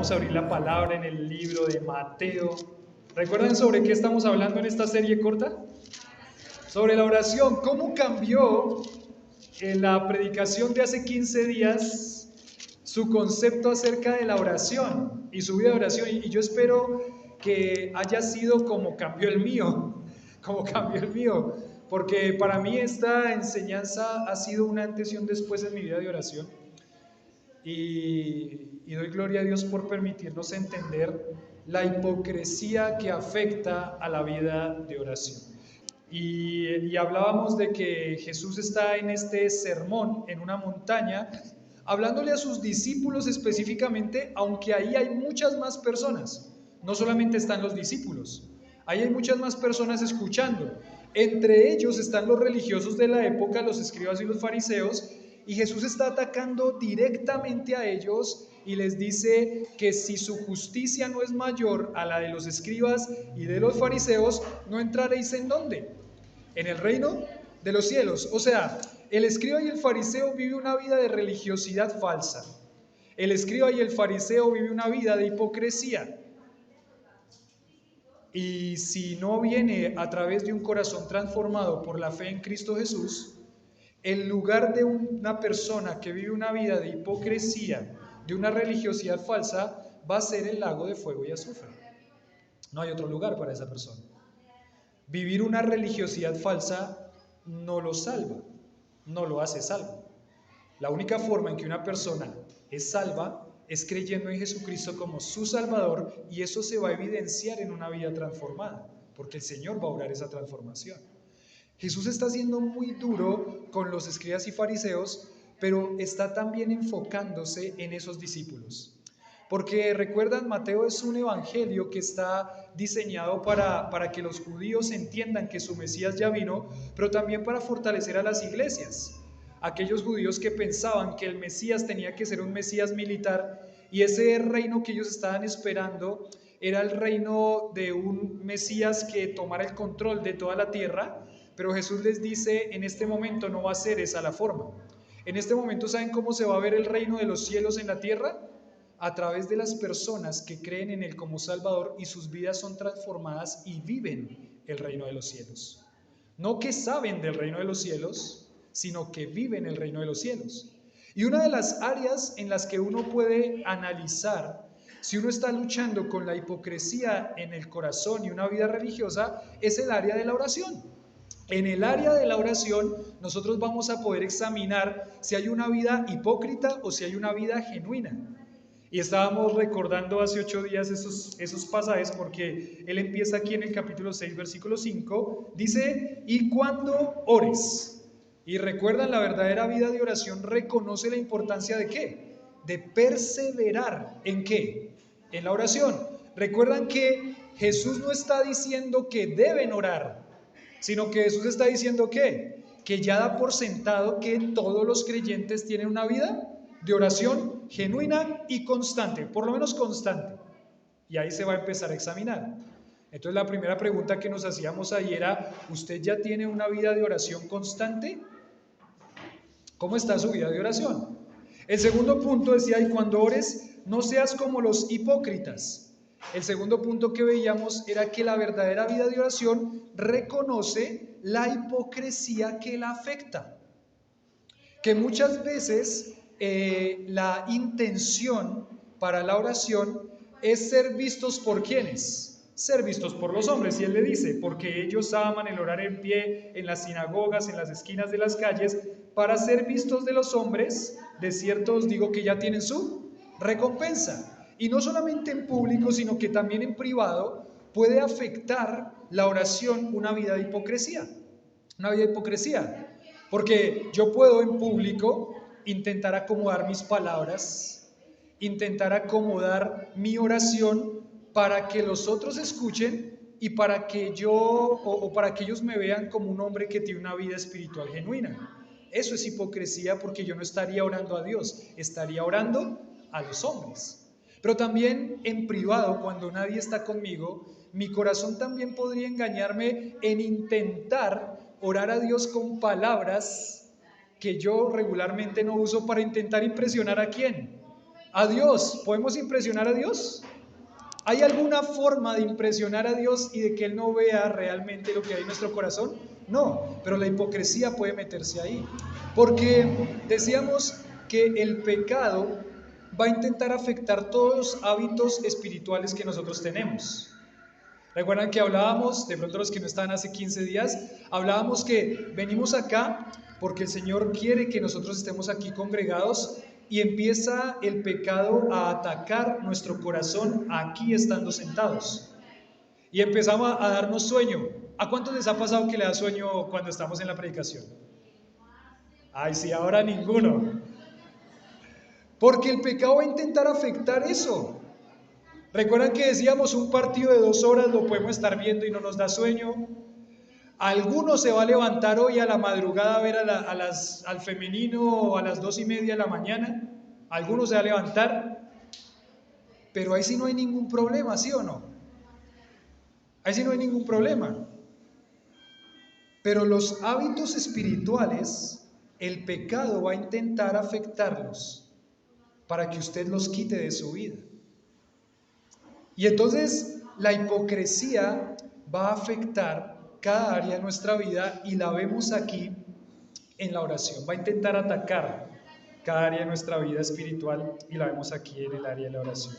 Vamos a abrir la palabra en el libro de Mateo. ¿Recuerdan sobre qué estamos hablando en esta serie corta? Sobre la oración. ¿Cómo cambió en la predicación de hace 15 días su concepto acerca de la oración y su vida de oración? Y yo espero que haya sido como cambió el mío, porque para mí esta enseñanza ha sido un antes y un después en mi vida de oración. Y doy gloria a Dios por permitirnos entender la hipocresía que afecta a la vida de oración. Y hablábamos de que Jesús está en este sermón en una montaña, hablándole a sus discípulos específicamente, aunque ahí hay muchas más personas, no solamente están los discípulos, ahí hay muchas más personas escuchando. Entre ellos están los religiosos de la época, los escribas y los fariseos, y Jesús está atacando directamente a ellos y les dice que si su justicia no es mayor a la de los escribas y de los fariseos, no entraréis ¿en dónde? En el reino de los cielos. O sea, el escriba y el fariseo vive una vida de religiosidad falsa. El escriba y el fariseo vive una vida de hipocresía. Y si no viene a través de un corazón transformado por la fe en Cristo Jesús, en lugar de una persona que vive una vida de hipocresía, de una religiosidad falsa, va a ser el lago de fuego y azufre. No hay otro lugar para esa persona. Vivir una religiosidad falsa no lo salva, no lo hace salvo. La única forma en que una persona es salva es creyendo en Jesucristo como su Salvador, y eso se va a evidenciar en una vida transformada, porque el Señor va a obrar esa transformación. Jesús está siendo muy duro con los escribas y fariseos, pero está también enfocándose en esos discípulos. Porque recuerdan, Mateo es un evangelio que está diseñado para que los judíos entiendan que su Mesías ya vino, pero también para fortalecer a las iglesias. Aquellos judíos que pensaban que el Mesías tenía que ser un Mesías militar, y ese reino que ellos estaban esperando era el reino de un Mesías que tomara el control de toda la tierra. Pero Jesús les dice, en este momento no va a ser esa la forma. En este momento, ¿saben cómo se va a ver el reino de los cielos en la tierra? A través de las personas que creen en Él como Salvador y sus vidas son transformadas y viven el reino de los cielos. No que saben del reino de los cielos, sino que viven el reino de los cielos. Y una de las áreas en las que uno puede analizar si uno está luchando con la hipocresía en el corazón y una vida religiosa es el área de la oración. En el área de la oración nosotros vamos a poder examinar si hay una vida hipócrita o si hay una vida genuina. Y estábamos recordando hace 8 días esos pasajes, porque él empieza aquí en el capítulo 6, versículo 5, dice, y cuando ores. Y recuerdan, la verdadera vida de oración reconoce la importancia de ¿qué? De perseverar. ¿En qué? En la oración. Recuerdan que Jesús no está diciendo que deben orar, sino que Jesús está diciendo que ya da por sentado que todos los creyentes tienen una vida de oración genuina y constante, por lo menos constante. Y ahí se va a empezar a examinar. Entonces la primera pregunta que nos hacíamos ahí era, ¿usted ya tiene una vida de oración constante? ¿Cómo está su vida de oración? El segundo punto decía, y cuando ores, no seas como los hipócritas. El segundo punto que veíamos era que la verdadera vida de oración reconoce la hipocresía que la afecta. Que muchas veces la intención para la oración es ser vistos por ¿quiénes? Ser vistos por los hombres. Y él le dice, porque ellos aman el orar en pie en las sinagogas, en las esquinas de las calles, para ser vistos de los hombres. De cierto os digo que ya tienen su recompensa. Y no solamente en público, sino que también en privado puede afectar la oración una vida de hipocresía. Una vida de hipocresía. Porque yo puedo en público intentar acomodar mis palabras, intentar acomodar mi oración para que los otros escuchen y para que para que ellos me vean como un hombre que tiene una vida espiritual genuina. Eso es hipocresía, porque yo no estaría orando a Dios, estaría orando a los hombres. Pero también en privado, cuando nadie está conmigo, mi corazón también podría engañarme en intentar orar a Dios con palabras que yo regularmente no uso para intentar impresionar ¿a quién? A Dios. ¿Podemos impresionar a Dios? ¿Hay alguna forma de impresionar a Dios y de que Él no vea realmente lo que hay en nuestro corazón? No, pero la hipocresía puede meterse ahí. Porque decíamos que el pecado va a intentar afectar todos los hábitos espirituales que nosotros tenemos. Recuerdan que hablábamos, de pronto los que no estaban hace 15 días, hablábamos que venimos acá porque el Señor quiere que nosotros estemos aquí congregados y empieza el pecado a atacar nuestro corazón aquí estando sentados. Y empezamos a darnos sueño. ¿A cuántos les ha pasado que le da sueño cuando estamos en la predicación? Ay, sí, ahora ninguno. Porque el pecado va a intentar afectar eso. ¿Recuerdan que decíamos un partido de 2 horas lo podemos estar viendo y no nos da sueño? Alguno se va a levantar hoy a la madrugada a ver al femenino a las 2:30 de la mañana. Alguno se va a levantar, pero ahí sí no hay ningún problema, ¿sí o no? Ahí sí no hay ningún problema. Pero los hábitos espirituales, el pecado va a intentar afectarlos para que usted los quite de su vida. Y entonces la hipocresía va a afectar cada área de nuestra vida y la vemos aquí en la oración. Va a intentar atacar cada área de nuestra vida espiritual y la vemos aquí en el área de la oración.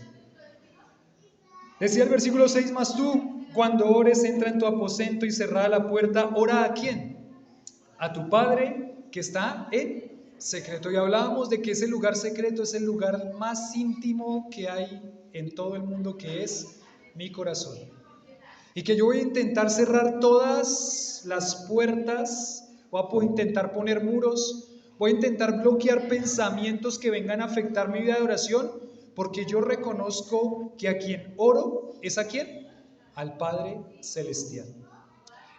Decía el versículo 6, mas tú cuando ores entra en tu aposento y cerrada la puerta, ora ¿a quién? A tu Padre que está en secreto. Y hablábamos de que ese lugar secreto es el lugar más íntimo que hay en todo el mundo, que es mi corazón. Y que yo voy a intentar cerrar todas las puertas, voy a intentar poner muros, voy a intentar bloquear pensamientos que vengan a afectar mi vida de oración, porque yo reconozco que a quien oro es a quién, al Padre Celestial.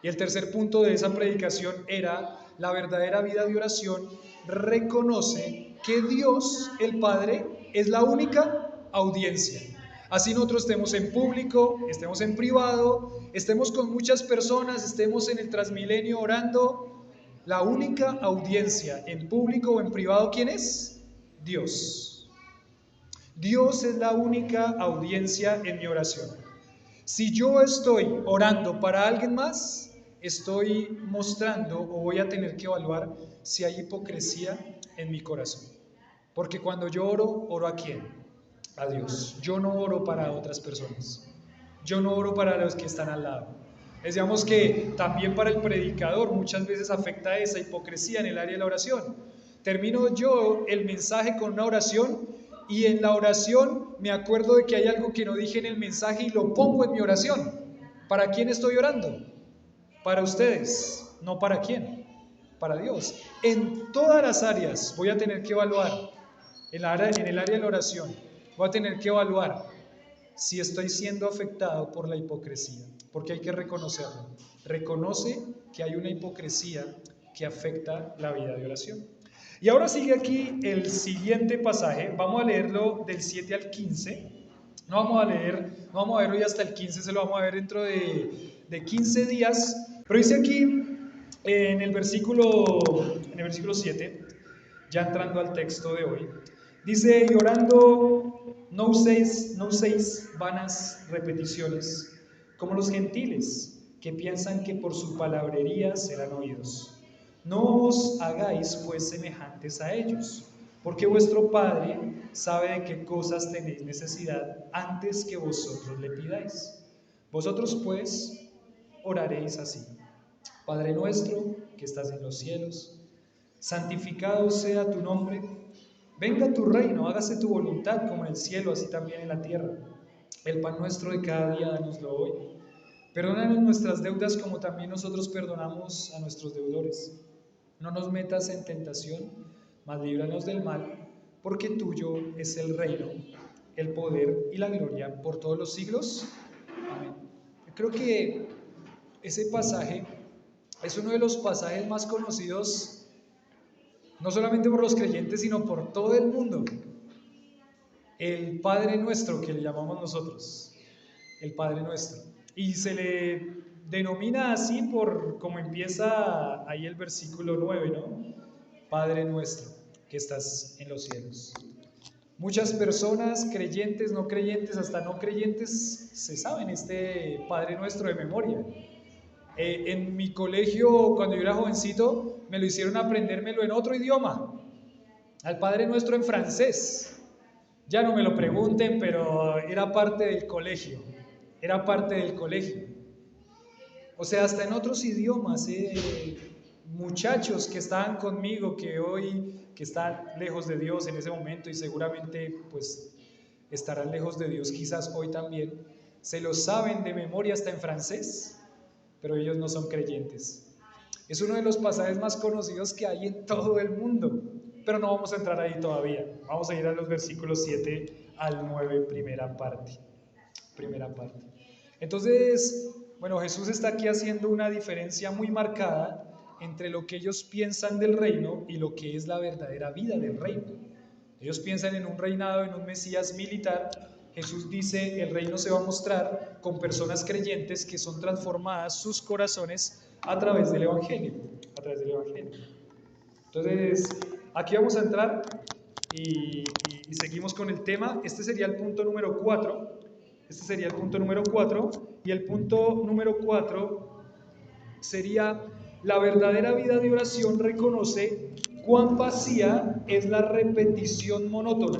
Y el tercer punto de esa predicación era: la verdadera vida de oración reconoce que Dios, el Padre, es la única audiencia. Así nosotros estemos en público, estemos en privado, estemos con muchas personas, estemos en el Transmilenio orando, la única audiencia en público o en privado, ¿quién es? Dios. Dios es la única audiencia en mi oración. Si yo estoy orando para alguien más, estoy mostrando o voy a tener que evaluar si hay hipocresía en mi corazón. Porque cuando yo oro, ¿oro a quién? A Dios. Yo no oro para otras personas. Yo no oro para los que están al lado. Decíamos que también para el predicador muchas veces afecta esa hipocresía en el área de la oración. Termino yo el mensaje con una oración y en la oración me acuerdo de que hay algo que no dije en el mensaje y lo pongo en mi oración. ¿Para quién estoy orando? Para ustedes, no para quién, para Dios. En todas las áreas voy a tener que evaluar, en el área de la oración, voy a tener que evaluar si estoy siendo afectado por la hipocresía, porque hay que reconocerlo. Reconoce que hay una hipocresía que afecta la vida de oración. Y ahora sigue aquí el siguiente pasaje, vamos a leerlo del 7 al 15. No vamos a ver hoy hasta el 15, se lo vamos a ver dentro de 15 días. Pero dice aquí en el versículo 7, ya entrando al texto de hoy, dice: y orando no uséis vanas repeticiones, como los gentiles, que piensan que por su palabrería serán oídos. No os hagáis pues semejantes a ellos, porque vuestro Padre sabe de qué cosas tenéis necesidad antes que vosotros le pidáis. Vosotros pues oraréis así: Padre nuestro que estás en los cielos, santificado sea tu nombre, venga tu reino, hágase tu voluntad como en el cielo, así también en la tierra. El pan nuestro de cada día dánoslo hoy. Perdónanos nuestras deudas como también nosotros perdonamos a nuestros deudores. No nos metas en tentación, mas líbranos del mal, porque tuyo es el reino, el poder y la gloria por todos los siglos. Amén. Yo creo que ese pasaje es uno de los pasajes más conocidos, no solamente por los creyentes, sino por todo el mundo. El Padre Nuestro, que le llamamos nosotros, el Padre Nuestro. Y se le denomina así por como empieza ahí el versículo 9, ¿no? Padre nuestro, que estás en los cielos. Muchas personas, creyentes, no creyentes, hasta no creyentes, se saben este Padre Nuestro de memoria. En mi colegio, cuando yo era jovencito, me lo hicieron aprendérmelo en otro idioma, al Padre Nuestro en francés. Ya no me lo pregunten, pero era parte del colegio, era parte del colegio. O sea, hasta en otros idiomas, muchachos que estaban conmigo, que hoy, que están lejos de Dios en ese momento y seguramente pues estarán lejos de Dios quizás hoy también, se lo saben de memoria hasta en francés, pero ellos no son creyentes. Es uno de los pasajes más conocidos que hay en todo el mundo, pero no vamos a entrar ahí todavía. Vamos a ir a los versículos 7 al 9, primera parte. Entonces, bueno, Jesús está aquí haciendo una diferencia muy marcada entre lo que ellos piensan del reino y lo que es la verdadera vida del reino. Ellos piensan en un reinado, en un Mesías militar. Jesús dice, el reino se va a mostrar con personas creyentes que son transformadas sus corazones a través del Evangelio. Entonces, aquí vamos a entrar y seguimos con el tema. Este sería el punto número 4. Y el punto número 4 sería: la verdadera vida de oración reconoce cuán vacía es la repetición monótona.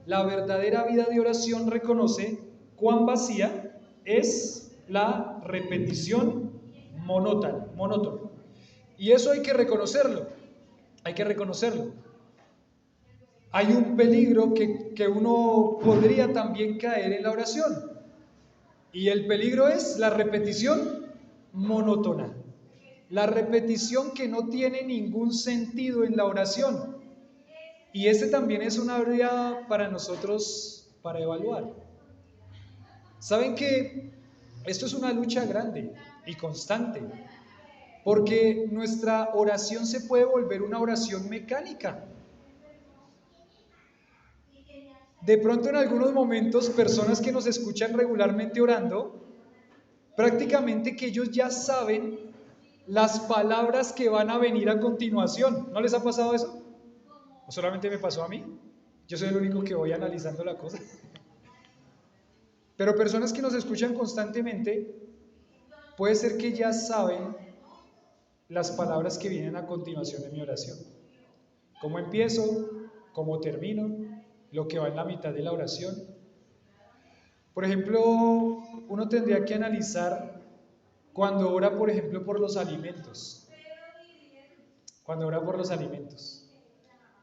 La verdadera vida de oración reconoce cuán vacía es la repetición monótona. Y eso hay que reconocerlo. Hay un peligro que uno podría también caer en la oración. Y el peligro es la repetición monótona. La repetición que no tiene ningún sentido en la oración. Y este también es una área para nosotros para evaluar. Saben que esto es una lucha grande y constante, porque nuestra oración se puede volver una oración mecánica. De pronto en algunos momentos, personas que nos escuchan regularmente orando, prácticamente que ellos ya saben las palabras que van a venir a continuación. ¿No les ha pasado eso? ¿O solamente me pasó a mí? Yo soy el único que voy analizando la cosa. Pero personas que nos escuchan constantemente, puede ser que ya saben las palabras que vienen a continuación de mi oración. ¿Cómo empiezo? ¿Cómo termino? Lo que va en la mitad de la oración. Por ejemplo, uno tendría que analizar cuando ora, por ejemplo, por los alimentos.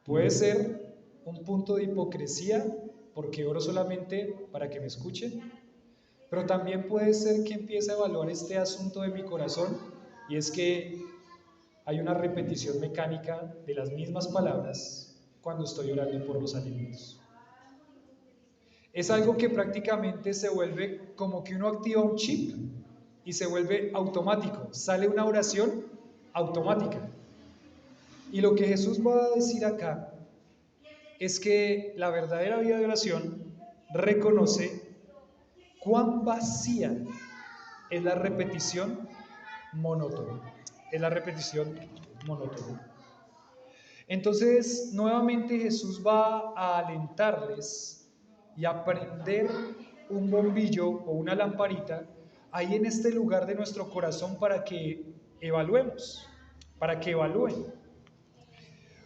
Puede ser un punto de hipocresía porque oro solamente para que me escuchen, pero también puede ser que empiece a evaluar este asunto de mi corazón, y es que hay una repetición mecánica de las mismas palabras cuando estoy orando por los alimentos. Es algo que prácticamente se vuelve como que uno activa un chip y se vuelve automático, sale una oración automática. Y lo que Jesús va a decir acá es que la verdadera vida de oración reconoce cuán vacía es la repetición monótona. Entonces, nuevamente Jesús va a alentarles y a prender un bombillo o una lamparita ahí en este lugar de nuestro corazón para que evaluemos, para que evalúen.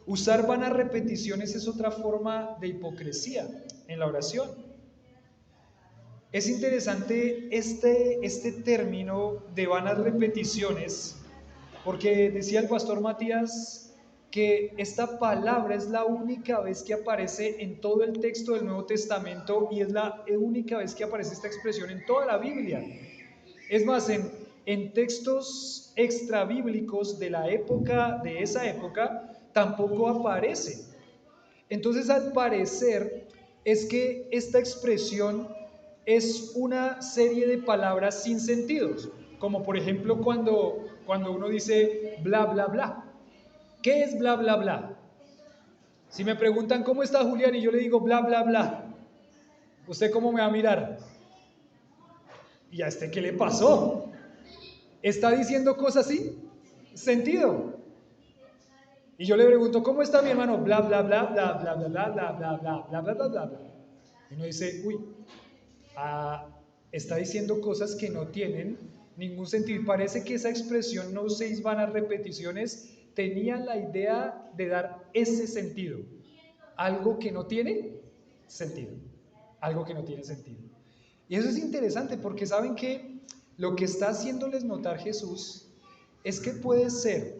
Usar vanas repeticiones es otra forma de hipocresía en la oración. Es interesante este término de vanas repeticiones, porque decía el pastor Matías que esta palabra es la única vez que aparece en todo el texto del Nuevo Testamento y es la única vez que aparece esta expresión en toda la Biblia. Es más, en textos extrabíblicos de esa época, tampoco aparece. Entonces, al parecer, es que esta expresión es una serie de palabras sin sentidos, como por ejemplo cuando uno dice bla, bla, bla. ¿Qué es bla, bla, bla? Si me preguntan ¿cómo está Julián? Y yo le digo bla, bla, bla, ¿usted cómo me va a mirar? ¿Y a este qué le pasó? ¿Está diciendo cosas sin sentido? Y yo le pregunto, ¿cómo está mi hermano? Bla, bla, bla, bla, bla, bla, bla, bla, bla, bla, bla, bla, bla, bla, bla. Y uno dice, uy, está diciendo cosas que no tienen ningún sentido. Y parece que esa expresión, no uséis vanas repeticiones, tenía la idea de dar ese sentido. Algo que no tiene sentido. Algo que no tiene sentido. Y eso es interesante porque saben que lo que está haciéndoles notar Jesús es que puede ser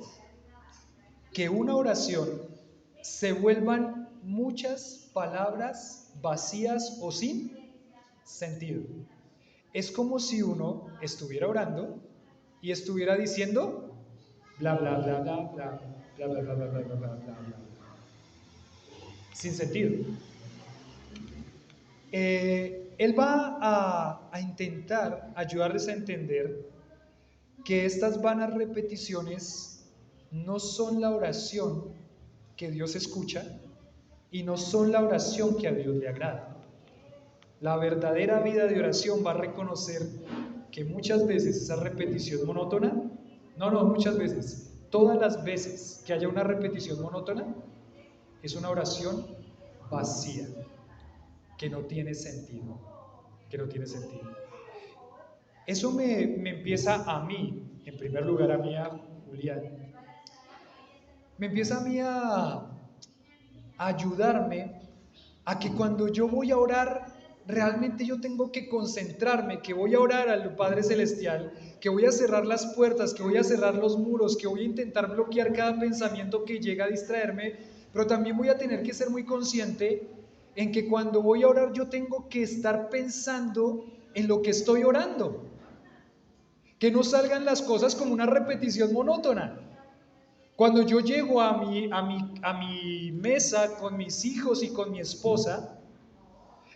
que una oración se vuelvan muchas palabras vacías o sin sentido. Es como si uno estuviera orando y estuviera diciendo bla bla bla bla bla bla bla bla bla bla bla bla bla, sin sentido. Él va a intentar ayudarles a entender que estas vanas repeticiones no son la oración que Dios escucha y no son la oración que a Dios le agrada. La verdadera vida de oración va a reconocer que muchas veces esa repetición monótona, no, muchas veces, todas las veces que haya una repetición monótona, es una oración vacía, que no tiene sentido, que no tiene sentido. Eso me empieza a mí, en primer lugar a mí, a Julián, me empieza a mí a ayudarme a que cuando yo voy a orar, realmente yo tengo que concentrarme, que voy a orar al Padre Celestial, que voy a cerrar las puertas, que voy a cerrar los muros, que voy a intentar bloquear cada pensamiento que llega a distraerme, pero también voy a tener que ser muy consciente en que cuando voy a orar yo tengo que estar pensando en lo que estoy orando, que no salgan las cosas como una repetición monótona. Cuando yo llego a mi mesa con mis hijos y con mi esposa,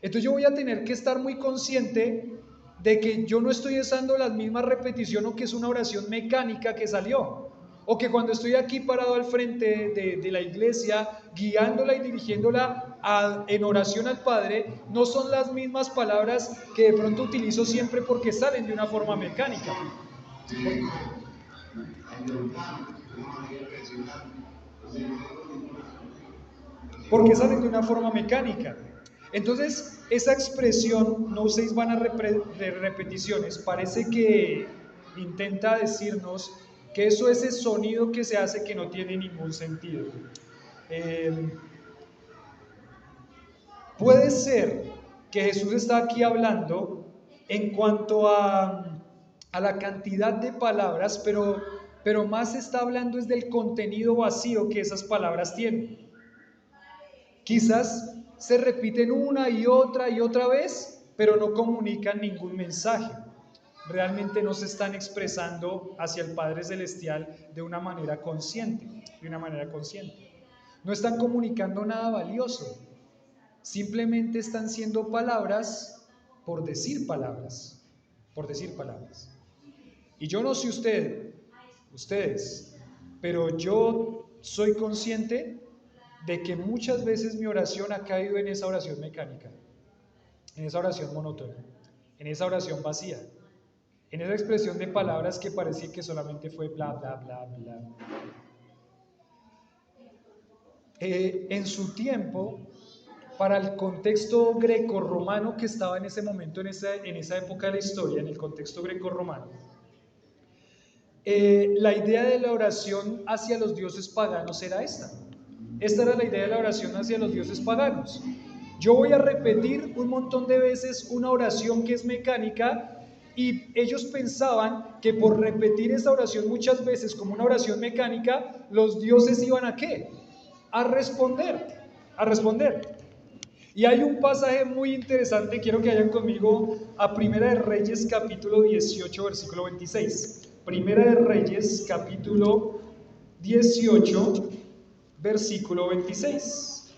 entonces yo voy a tener que estar muy consciente de que yo no estoy usando las mismas repeticiones o que es una oración mecánica que salió. O que cuando estoy aquí parado al frente de la iglesia, guiándola y dirigiéndola en oración al Padre, no son las mismas palabras que de pronto utilizo siempre porque salen de una forma mecánica. Porque salen de una forma mecánica. Entonces, esa expresión, no uséis vanas repeticiones, parece que intenta decirnos que eso es ese sonido que se hace que no tiene ningún sentido. Puede ser que Jesús está aquí hablando en cuanto a la cantidad de palabras, pero más está hablando es del contenido vacío que esas palabras tienen. Quizás se repiten una y otra vez, pero no comunican ningún mensaje. Realmente no se están expresando hacia el Padre Celestial de una manera consciente, No están comunicando nada valioso. Simplemente están siendo palabras por decir palabras, Y yo no sé ustedes, pero yo soy consciente de que muchas veces mi oración ha caído en esa oración mecánica, en esa oración monótona, en esa oración vacía, en esa expresión de palabras que parecía que solamente fue bla, bla, bla, bla. En su tiempo, para el contexto grecorromano que estaba en ese momento, en esa época de la historia, en el contexto grecorromano, la idea de la oración hacia los dioses paganos era esta. Esta era la idea de la oración hacia los dioses paganos. Yo voy a repetir un montón de veces una oración que es mecánica y ellos pensaban que por repetir esa oración muchas veces como una oración mecánica, los dioses iban ¿a qué? A responder. Y hay un pasaje muy interesante, quiero que vayan conmigo a Primera de Reyes capítulo 18, versículo 26. Primera de Reyes capítulo 18, versículo 26.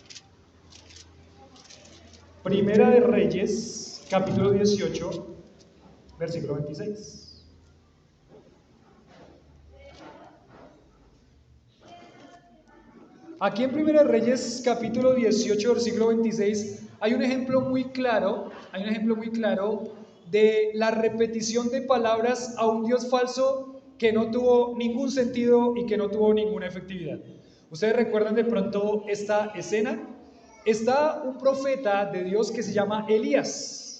Primera de Reyes capítulo 18, versículo 26. Aquí en Primera de Reyes capítulo 18, versículo 26, hay un ejemplo muy claro de la repetición de palabras a un Dios falso que no tuvo ningún sentido y que no tuvo ninguna efectividad. ¿Ustedes recuerdan de pronto esta escena? Está un profeta de Dios que se llama Elías.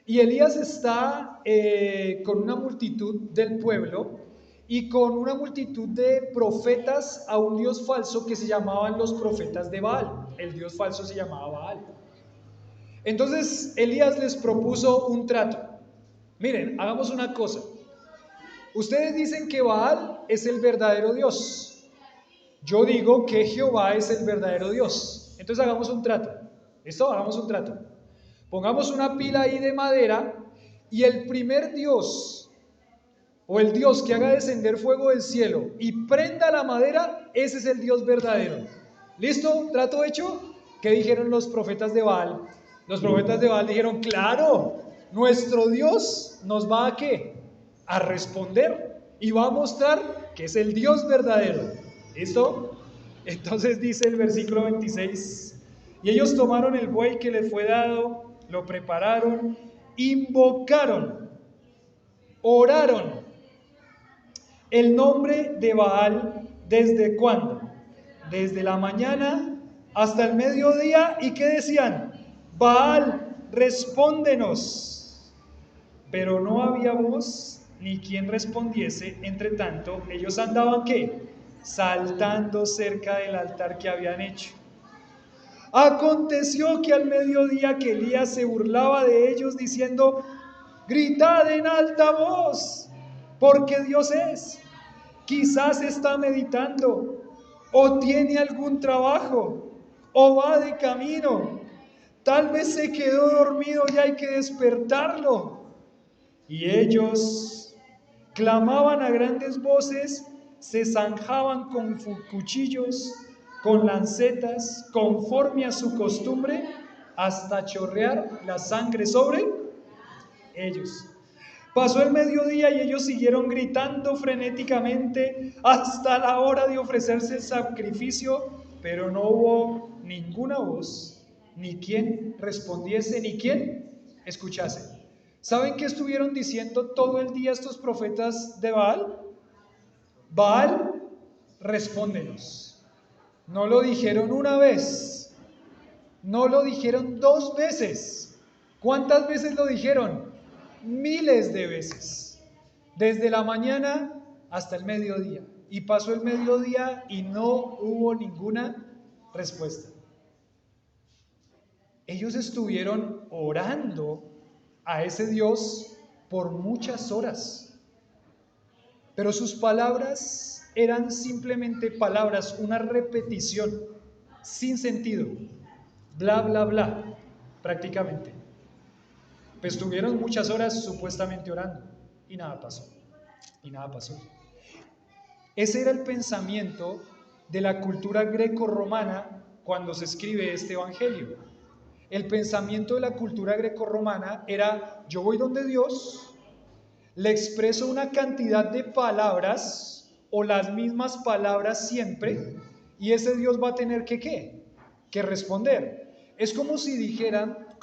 Y Elías está con una multitud del pueblo y con una multitud de profetas a un dios falso que se llamaban los profetas de Baal. El dios falso se llamaba Baal. Entonces Elías les propuso un trato. Miren, hagamos una cosa. Ustedes dicen que Baal es el verdadero Dios. Yo digo que Jehová es el verdadero Dios. Entonces hagamos un trato. ¿Listo? Hagamos un trato. Pongamos una pila ahí de madera y el primer Dios o el Dios que haga descender fuego del cielo y prenda la madera, ese es el Dios verdadero. ¿Listo? ¿Trato hecho? ¿Qué dijeron los profetas de Baal? Los profetas de Baal dijeron, claro, nuestro Dios nos va a ¿qué? A responder y va a mostrar que es el Dios verdadero. ¿Listo? Entonces dice el versículo 26, y ellos tomaron el buey que les fue dado, lo prepararon, invocaron, oraron el nombre de Baal. ¿Desde cuándo? Desde la mañana hasta el mediodía. ¿Y qué decían? Baal, respóndenos. Pero no había voz ni quien respondiese. Entre tanto, ellos andaban ¿qué? Saltando cerca del altar que habían hecho. Aconteció que al mediodía que Elías se burlaba de ellos diciendo, gritad en alta voz, porque Dios es. Quizás está meditando, o tiene algún trabajo, o va de camino. Tal vez se quedó dormido y hay que despertarlo. Y ellos clamaban a grandes voces, se zanjaban con cuchillos, con lancetas, conforme a su costumbre, hasta chorrear la sangre sobre ellos. Pasó el mediodía y ellos siguieron gritando frenéticamente hasta la hora de ofrecerse el sacrificio, pero no hubo ninguna voz, ni quien respondiese, ni quien escuchase. ¿Saben qué estuvieron diciendo todo el día estos profetas de Baal? Baal, respóndenos. No lo dijeron una vez, no lo dijeron 2 veces. ¿Cuántas veces lo dijeron? Miles de veces, desde la mañana hasta el mediodía. Y pasó el mediodía y no hubo ninguna respuesta. Ellos estuvieron orando a ese Dios por muchas horas, pero sus palabras eran simplemente palabras, una repetición sin sentido, bla, bla, bla, prácticamente. Pues estuvieron muchas horas supuestamente orando y nada pasó, y nada pasó. Ese era el pensamiento de la cultura greco-romana cuando se escribe este evangelio. El pensamiento de la cultura greco-romana era, yo voy donde Dios, le expreso una cantidad de palabras o las mismas palabras siempre, y ese Dios va a tener que ¿qué? Que responder. Es como si dijera,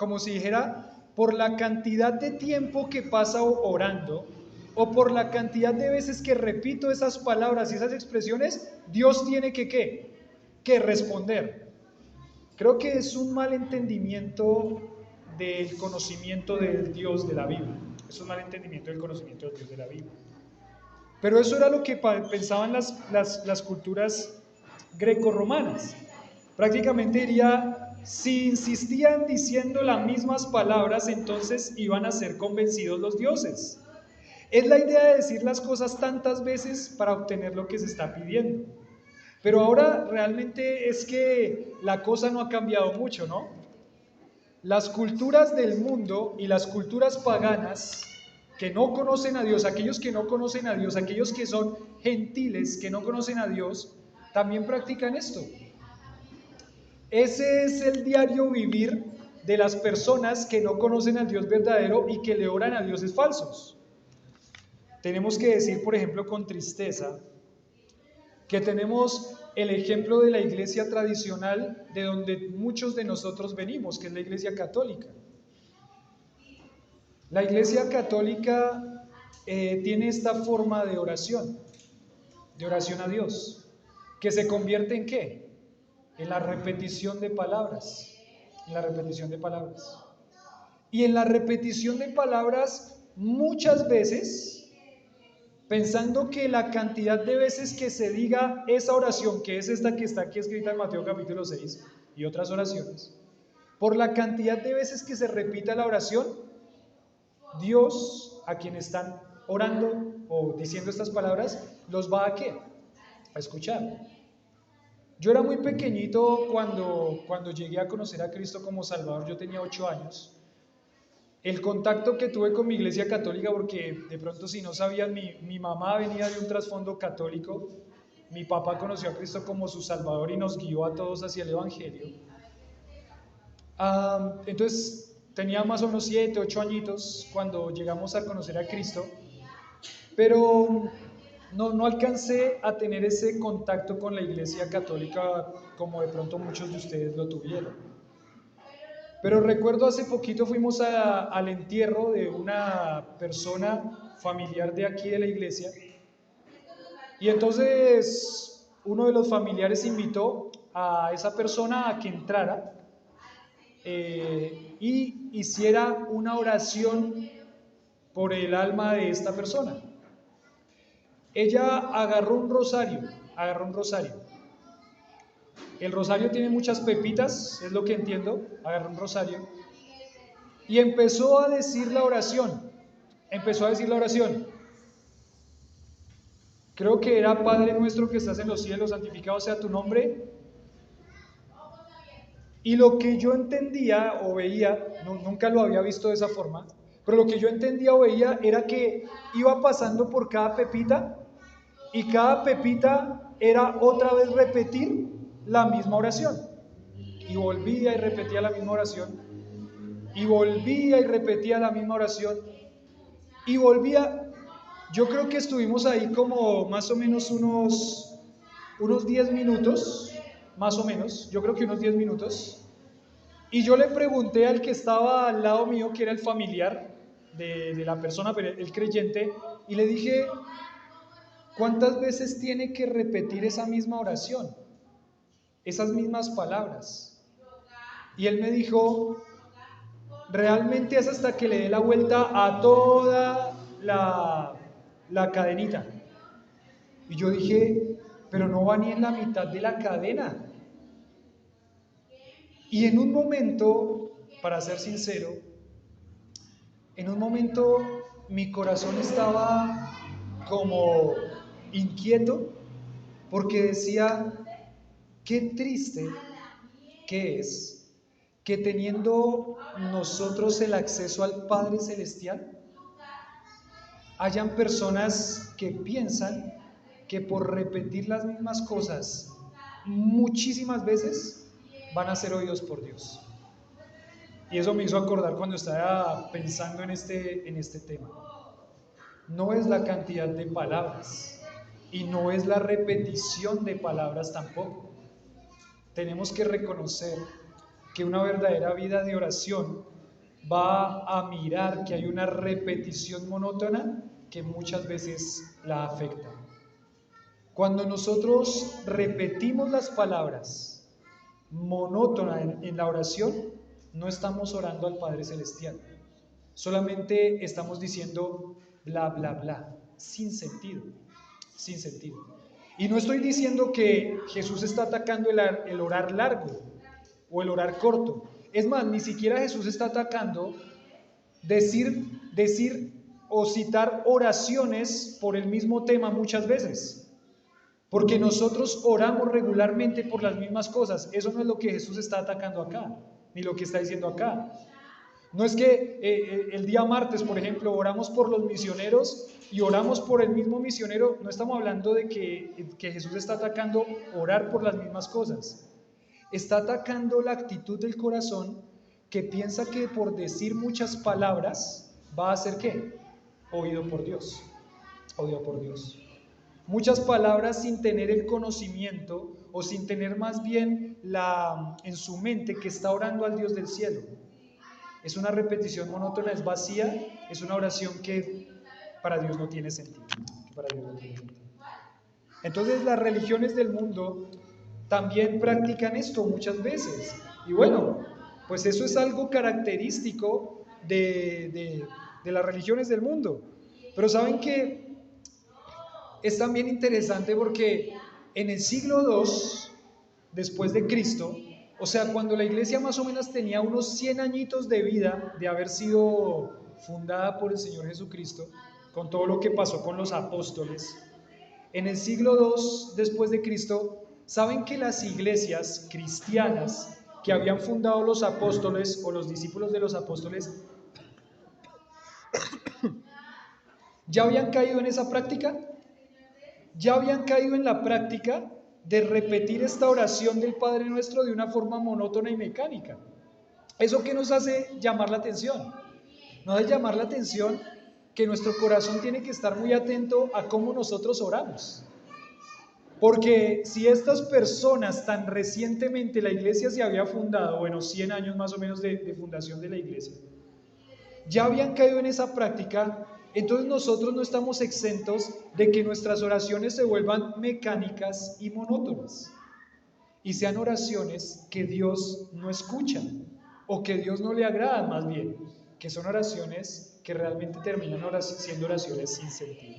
por la cantidad de tiempo que pasa orando, o por la cantidad de veces que repito esas palabras y esas expresiones, Dios tiene que ¿qué? Que responder. Creo que es un mal entendimiento del conocimiento del Dios de la Biblia. Es un mal entendimiento del conocimiento del Dios de la Biblia. Pero eso era lo que pensaban las culturas greco-romanas. Prácticamente diría, si insistían diciendo las mismas palabras, entonces iban a ser convencidos los dioses. Es la idea de decir las cosas tantas veces para obtener lo que se está pidiendo. Pero ahora realmente es que la cosa no ha cambiado mucho, ¿no? Las culturas del mundo y las culturas paganas que no conocen a Dios, aquellos que no conocen a Dios, aquellos que son gentiles, que no conocen a Dios, también practican esto. Ese es el diario vivir de las personas que no conocen al Dios verdadero y que le oran a dioses falsos. Tenemos que decir, por ejemplo, con tristeza, que tenemos el ejemplo de la iglesia tradicional de donde muchos de nosotros venimos, que es la iglesia católica. La iglesia católica tiene esta forma de oración a Dios, que se convierte ¿en qué? En la repetición de palabras. En la repetición de palabras. Y en la repetición de palabras, muchas veces, pensando que la cantidad de veces que se diga esa oración, que es esta que está aquí escrita en Mateo capítulo 6 y otras oraciones, por la cantidad de veces que se repita la oración, Dios, a quien están orando o diciendo estas palabras, los va a ¿qué? A escuchar. Yo era muy pequeñito cuando llegué a conocer a Cristo como Salvador. Yo tenía 8 años. El contacto que tuve con mi iglesia católica, porque de pronto si no sabían, mi mamá venía de un trasfondo católico, mi papá conoció a Cristo como su Salvador y nos guió a todos hacia el Evangelio. Entonces tenía más o menos 7, 8 añitos cuando llegamos a conocer a Cristo, pero no alcancé a tener ese contacto con la iglesia católica como de pronto muchos de ustedes lo tuvieron. Pero recuerdo hace poquito fuimos al entierro de una persona familiar de aquí de la iglesia y entonces uno de los familiares invitó a esa persona a que entrara y hiciera una oración por el alma de esta persona. Ella agarró un rosario. El rosario tiene muchas pepitas, es lo que entiendo. Agarró un rosario y empezó a decir la oración. Creo que era: Padre nuestro que estás en los cielos, santificado sea tu nombre. Y lo que yo entendía o veía, nunca lo había visto de esa forma, pero lo que yo entendía o veía era que iba pasando por cada pepita y cada pepita era otra vez repetir la misma oración. Y volvía y repetía la misma oración. Y volvía y repetía la misma oración. Y volvía. Yo creo que estuvimos ahí como más o menos unos 10 minutos, más o menos, yo creo que unos 10 minutos. Y yo le pregunté al que estaba al lado mío, que era el familiar de la persona, pero el creyente, y le dije: ¿cuántas veces tiene que repetir esa misma oración? Esas mismas palabras. Y él me dijo: realmente es hasta que le dé la vuelta a toda la cadenita. Y yo dije: pero no va ni en la mitad de la cadena. Y en un momento, para ser sincero, en un momento mi corazón estaba como inquieto, porque decía: qué triste que es que teniendo nosotros el acceso al Padre Celestial, hayan personas que piensan que por repetir las mismas cosas muchísimas veces van a ser oídos por Dios. Y eso me hizo acordar cuando estaba pensando en este tema. No es la cantidad de palabras y no es la repetición de palabras tampoco. Tenemos que reconocer que una verdadera vida de oración va a mirar que hay una repetición monótona que muchas veces la afecta. Cuando nosotros repetimos las palabras monótonas en la oración, no estamos orando al Padre Celestial. Solamente estamos diciendo bla, bla, bla, sin sentido. Y no estoy diciendo que Jesús está atacando el orar largo o el orar corto. Es más, ni siquiera Jesús está atacando decir o citar oraciones por el mismo tema muchas veces. Porque nosotros oramos regularmente por las mismas cosas. Eso no es lo que Jesús está atacando acá, ni lo que está diciendo acá. No es que el día martes, por ejemplo, oramos por los misioneros y oramos por el mismo misionero. No estamos hablando de que Jesús está atacando orar por las mismas cosas. Está atacando la actitud del corazón que piensa que por decir muchas palabras va a ser ¿qué? Oído por Dios. Muchas palabras sin tener el conocimiento o sin tener más bien en su mente que está orando al Dios del cielo. Es una repetición monótona, es vacía, es una oración que para Dios no tiene sentido. Entonces las religiones del mundo también practican esto muchas veces. Y bueno, pues eso es algo característico de las religiones del mundo. Pero saben que es también interesante porque en el siglo II después de Cristo, o sea, cuando la iglesia más o menos tenía unos 100 añitos de vida de haber sido fundada por el Señor Jesucristo, con todo lo que pasó con los apóstoles, en el siglo II después de Cristo, saben que las iglesias cristianas que habían fundado los apóstoles o los discípulos de los apóstoles ya habían caído en esa práctica, ya habían caído en la práctica de repetir esta oración del Padre Nuestro de una forma monótona y mecánica. ¿Eso qué nos hace llamar la atención? Nos hace llamar la atención que nuestro corazón tiene que estar muy atento a cómo nosotros oramos. Porque si estas personas tan recientemente la iglesia se había fundado, bueno, 100 años más o menos de fundación de la iglesia, ya habían caído en esa práctica, entonces nosotros no estamos exentos de que nuestras oraciones se vuelvan mecánicas y monótonas y sean oraciones que Dios no escucha o que Dios no le agrada, más bien, que son oraciones que realmente terminan siendo oraciones sin sentido.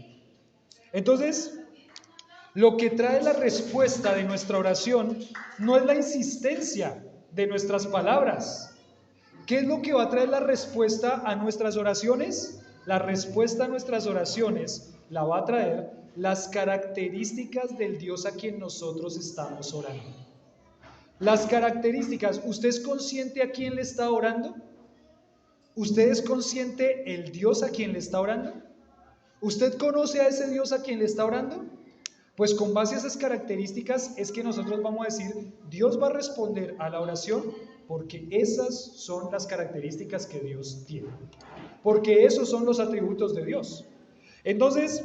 Entonces, lo que trae la respuesta de nuestra oración no es la insistencia de nuestras palabras. ¿Qué es lo que va a traer la respuesta a nuestras oraciones? La respuesta a nuestras oraciones la va a traer las características del Dios a quien nosotros estamos orando. Las características, ¿usted es consciente a quién le está orando? ¿Usted es consciente el Dios a quien le está orando? ¿Usted conoce a ese Dios a quien le está orando? Pues con base a esas características es que nosotros vamos a decir, Dios va a responder a la oración porque esas son las características que Dios tiene. Porque esos son los atributos de Dios. Entonces,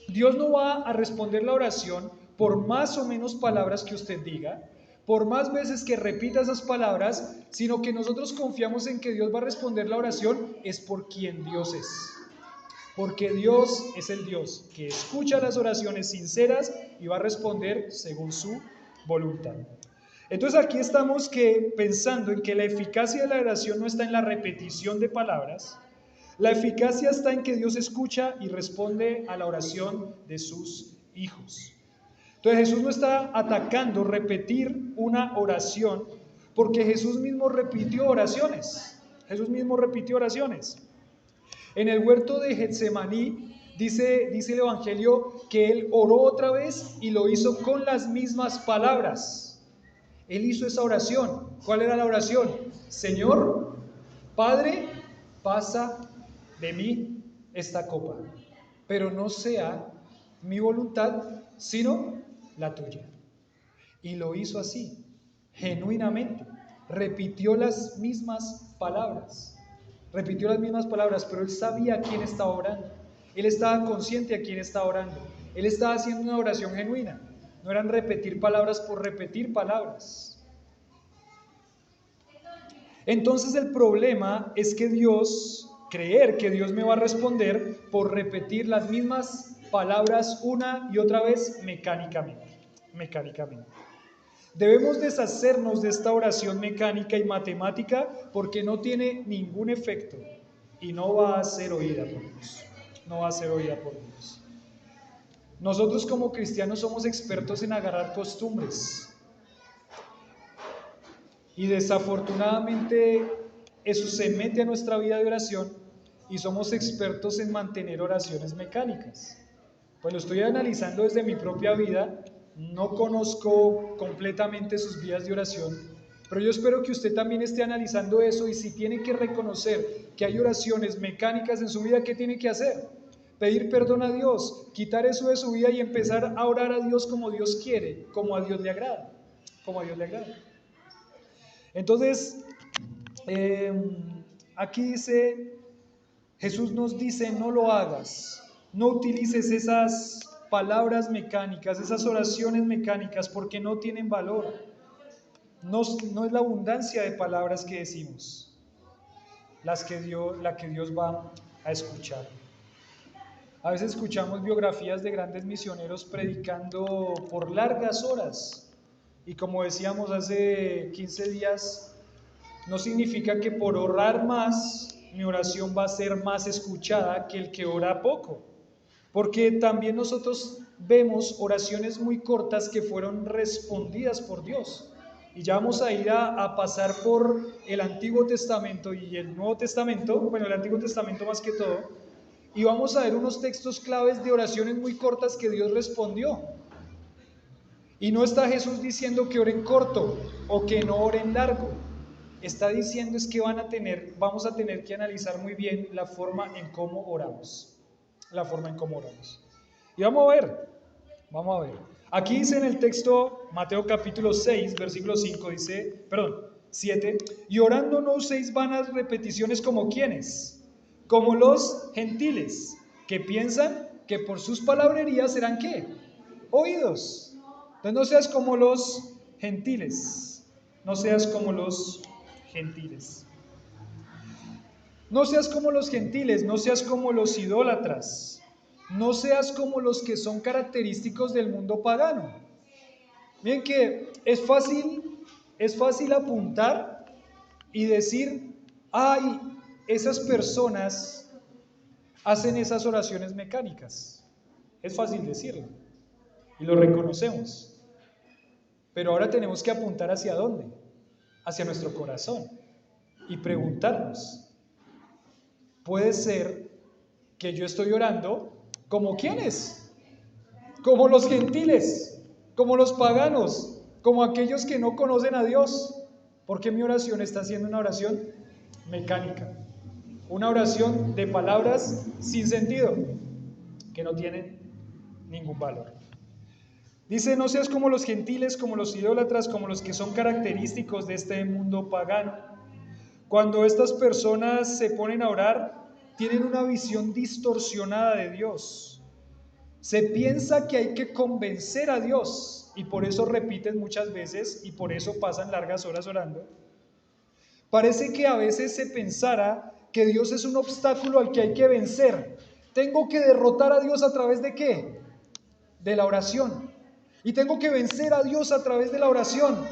Dios no va a responder la oración por más o menos palabras que usted diga, por más veces que repita esas palabras, sino que nosotros confiamos en que Dios va a responder la oración es por quien Dios es. Porque Dios es el Dios que escucha las oraciones sinceras y va a responder según su voluntad. Entonces aquí estamos pensando en que la eficacia de la oración no está en la repetición de palabras, la eficacia está en que Dios escucha y responde a la oración de sus hijos. Entonces Jesús no está atacando repetir una oración, porque Jesús mismo repitió oraciones. Jesús mismo repitió oraciones. En el huerto de Getsemaní dice el Evangelio que él oró otra vez y lo hizo con las mismas palabras. Él hizo esa oración. ¿Cuál era la oración? Señor, Padre, pasa de mí esta copa, pero no sea mi voluntad, sino la tuya. Y lo hizo así, genuinamente. Repitió las mismas palabras. Repitió las mismas palabras, pero él sabía a quién estaba orando. Él estaba consciente a quién estaba orando. Él estaba haciendo una oración genuina. No eran repetir palabras por repetir palabras. Entonces el problema es que creer que Dios me va a responder por repetir las mismas palabras una y otra vez mecánicamente. Debemos deshacernos de esta oración mecánica y matemática porque no tiene ningún efecto y no va a ser oída por Dios. No va a ser oída por Dios. Nosotros como cristianos somos expertos en agarrar costumbres y desafortunadamente eso se mete a nuestra vida de oración y somos expertos en mantener oraciones mecánicas. Pues lo estoy analizando desde mi propia vida. No conozco completamente sus vidas de oración, pero yo espero que usted también esté analizando eso y si tiene que reconocer que hay oraciones mecánicas en su vida, ¿qué tiene que hacer? Pedir perdón a Dios, quitar eso de su vida y empezar a orar a Dios como Dios quiere, como a Dios le agrada, como a Dios le agrada. Entonces, aquí dice, Jesús nos dice, no lo hagas, no utilices esas palabras mecánicas, esas oraciones mecánicas, porque no tienen valor. No es la abundancia de palabras que decimos la que Dios va a escuchar. A veces escuchamos biografías de grandes misioneros predicando por largas horas. Y como decíamos hace 15 días, no significa que por orar más, mi oración va a ser más escuchada que el que ora poco. Porque también nosotros vemos oraciones muy cortas que fueron respondidas por Dios. Y ya vamos a ir a pasar por el Antiguo Testamento y el Nuevo Testamento, bueno, el Antiguo Testamento más que todo, y vamos a ver unos textos claves de oraciones muy cortas que Dios respondió. Y no está Jesús diciendo que oren corto o que no oren largo. Está diciendo es que vamos a tener que analizar muy bien la forma en cómo oramos. La forma en cómo oramos. Y vamos a ver. Aquí dice en el texto, Mateo capítulo 6, versículo 5, dice, perdón, 7, y orando no uséis vanas repeticiones como quienes, como los gentiles, que piensan que por sus palabrerías serán ¿qué? Oídos. Entonces no seas como los gentiles, no seas como los gentiles. No seas como los gentiles, no seas como los idólatras, no seas como los que son característicos del mundo pagano. Miren que es fácil apuntar y decir, ay, esas personas hacen esas oraciones mecánicas. Es fácil decirlo y lo reconocemos. Pero ahora tenemos que apuntar hacia dónde, hacia nuestro corazón y preguntarnos, puede ser que yo estoy orando como ¿quiénes? Como los gentiles, como los paganos, como aquellos que no conocen a Dios. Porque mi oración está siendo una oración mecánica, una oración de palabras sin sentido, que no tienen ningún valor. Dice, no seas como los gentiles, como los idólatras, como los que son característicos de este mundo pagano. Cuando estas personas se ponen a orar, tienen una visión distorsionada de Dios. Se piensa que hay que convencer a Dios y por eso repiten muchas veces y por eso pasan largas horas orando. Parece que a veces se pensara que Dios es un obstáculo al que hay que vencer. Tengo que derrotar a Dios a través de ¿qué? De la oración. Y tengo que vencer a Dios a través de la oración.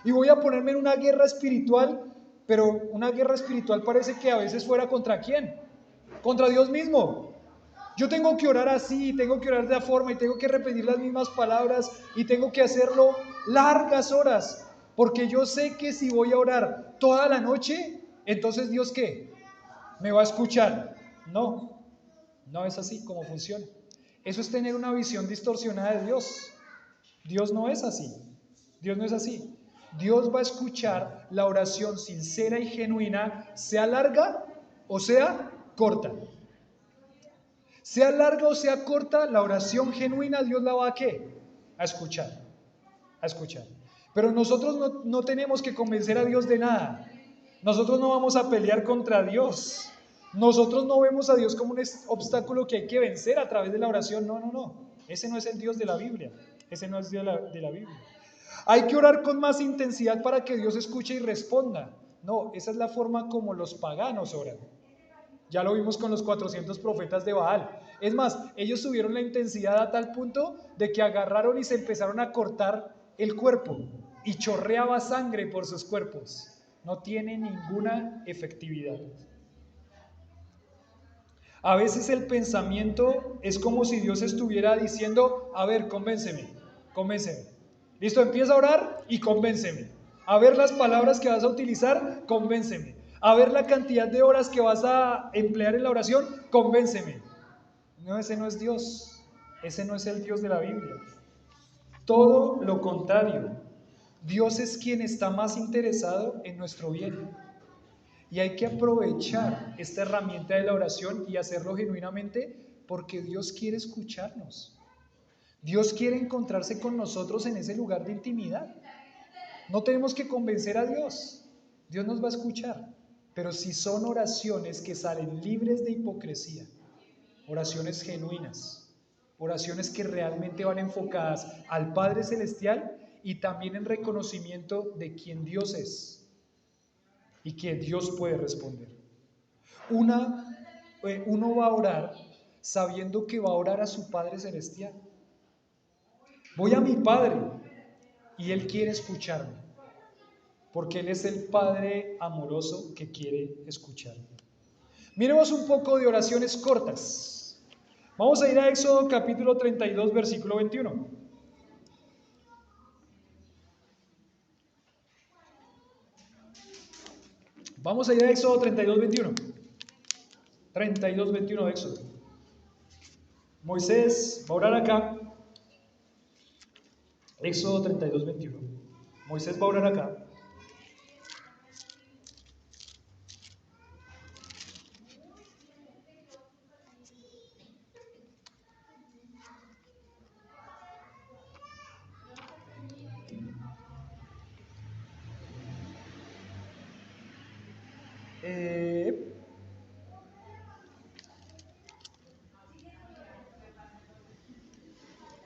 Y voy a ponerme en una guerra espiritual, pero una guerra espiritual parece que a veces fuera ¿contra quién? Contra Dios mismo. Yo tengo que orar así, tengo que orar de la forma y tengo que repetir las mismas palabras y tengo que hacerlo largas horas, porque yo sé que si voy a orar toda la noche, entonces Dios ¿qué? ¿Me va a escuchar? No, no es así como funciona. Eso es tener una visión distorsionada de Dios. Dios no es así. Dios no es así. Dios va a escuchar la oración sincera y genuina, sea larga o sea corta. Sea larga o sea corta, la oración genuina Dios la va a ¿qué? A escuchar. A escuchar. Pero nosotros no tenemos que convencer a Dios de nada. Nosotros no vamos a pelear contra Dios. Nosotros no vemos a Dios como un obstáculo que hay que vencer a través de la oración. No, no, no. Ese no es el Dios de la Biblia. Ese no es Dios de la Biblia. Hay que orar con más intensidad para que Dios escuche y responda. No, esa es la forma como los paganos oran. Ya lo vimos con los 400 profetas de Baal. Es más, ellos subieron la intensidad a tal punto de que agarraron y se empezaron a cortar el cuerpo y chorreaba sangre por sus cuerpos. No tiene ninguna efectividad. A veces el pensamiento es como si Dios estuviera diciendo, a ver, convénceme. Listo, empieza a orar y convénceme. A ver las palabras que vas a utilizar, convénceme. A ver la cantidad de horas que vas a emplear en la oración, convénceme. No, ese no es Dios. Ese no es el Dios de la Biblia. Todo lo contrario. Dios es quien está más interesado en nuestro bien. Y hay que aprovechar esta herramienta de la oración y hacerlo genuinamente porque Dios quiere escucharnos. Dios quiere encontrarse con nosotros en ese lugar de intimidad. No tenemos que convencer a Dios. Dios nos va a escuchar. Pero si son oraciones que salen libres de hipocresía, oraciones genuinas, oraciones que realmente van enfocadas al Padre Celestial y también en reconocimiento de quién Dios es y que Dios puede responder. Uno va a orar sabiendo que va a orar a su Padre Celestial. Voy a mi Padre y Él quiere escucharme, porque Él es el Padre amoroso que quiere escucharme. Miremos un poco de oraciones cortas. Vamos a ir a Éxodo capítulo 32, versículo 21. Vamos a ir a Éxodo 32, 21. 32, 21 de Éxodo. Moisés va a orar acá. Éxodo 32, 21. Moisés va a orar acá.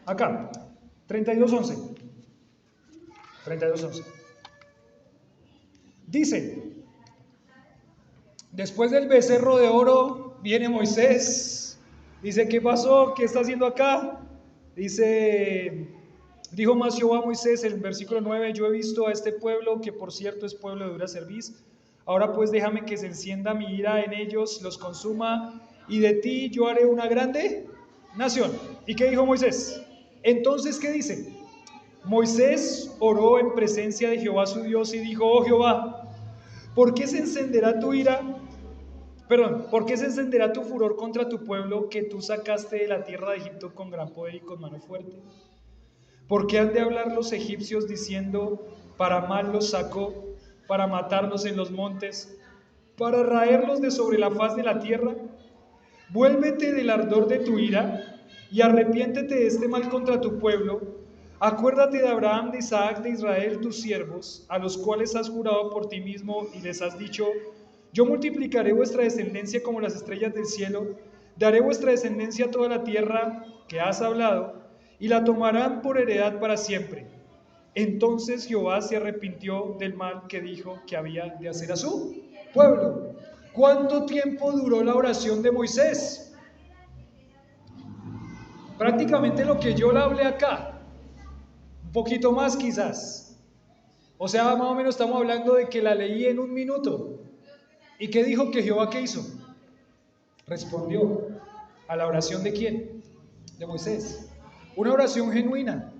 Acá, 32:11. 32:11. Dice, después del becerro de oro viene Moisés. Dice, ¿qué pasó? ¿Qué está haciendo acá? Dice, dijo más Jehová a Moisés en el versículo 9, yo he visto a este pueblo, que por cierto es pueblo de dura cerviz. Ahora pues déjame que se encienda mi ira en ellos, los consuma, y de ti yo haré una grande nación. ¿Y qué dijo Moisés? Entonces, ¿qué dice? Moisés oró en presencia de Jehová su Dios y dijo, oh Jehová, ¿por qué se encenderá tu ira? ¿Por qué se encenderá tu furor contra tu pueblo que tú sacaste de la tierra de Egipto con gran poder y con mano fuerte? ¿Por qué han de hablar los egipcios diciendo, para mal los sacó, para matarlos en los montes, para raerlos de sobre la faz de la tierra? Vuélvete del ardor de tu ira y arrepiéntete de este mal contra tu pueblo. Acuérdate de Abraham, de Isaac, de Israel, tus siervos, a los cuales has jurado por ti mismo y les has dicho, yo multiplicaré vuestra descendencia como las estrellas del cielo, daré vuestra descendencia a toda la tierra que has hablado, y la tomarán por heredad para siempre. Entonces Jehová se arrepintió del mal que dijo que había de hacer a su pueblo. ¿Cuánto tiempo duró la oración de Moisés? Prácticamente lo que yo le hablé acá, un poquito más quizás. O sea, más o menos estamos hablando de que la leí en un minuto. ¿Y qué dijo que Jehová qué hizo? Respondió a la oración de ¿quién? De Moisés. Una oración genuina,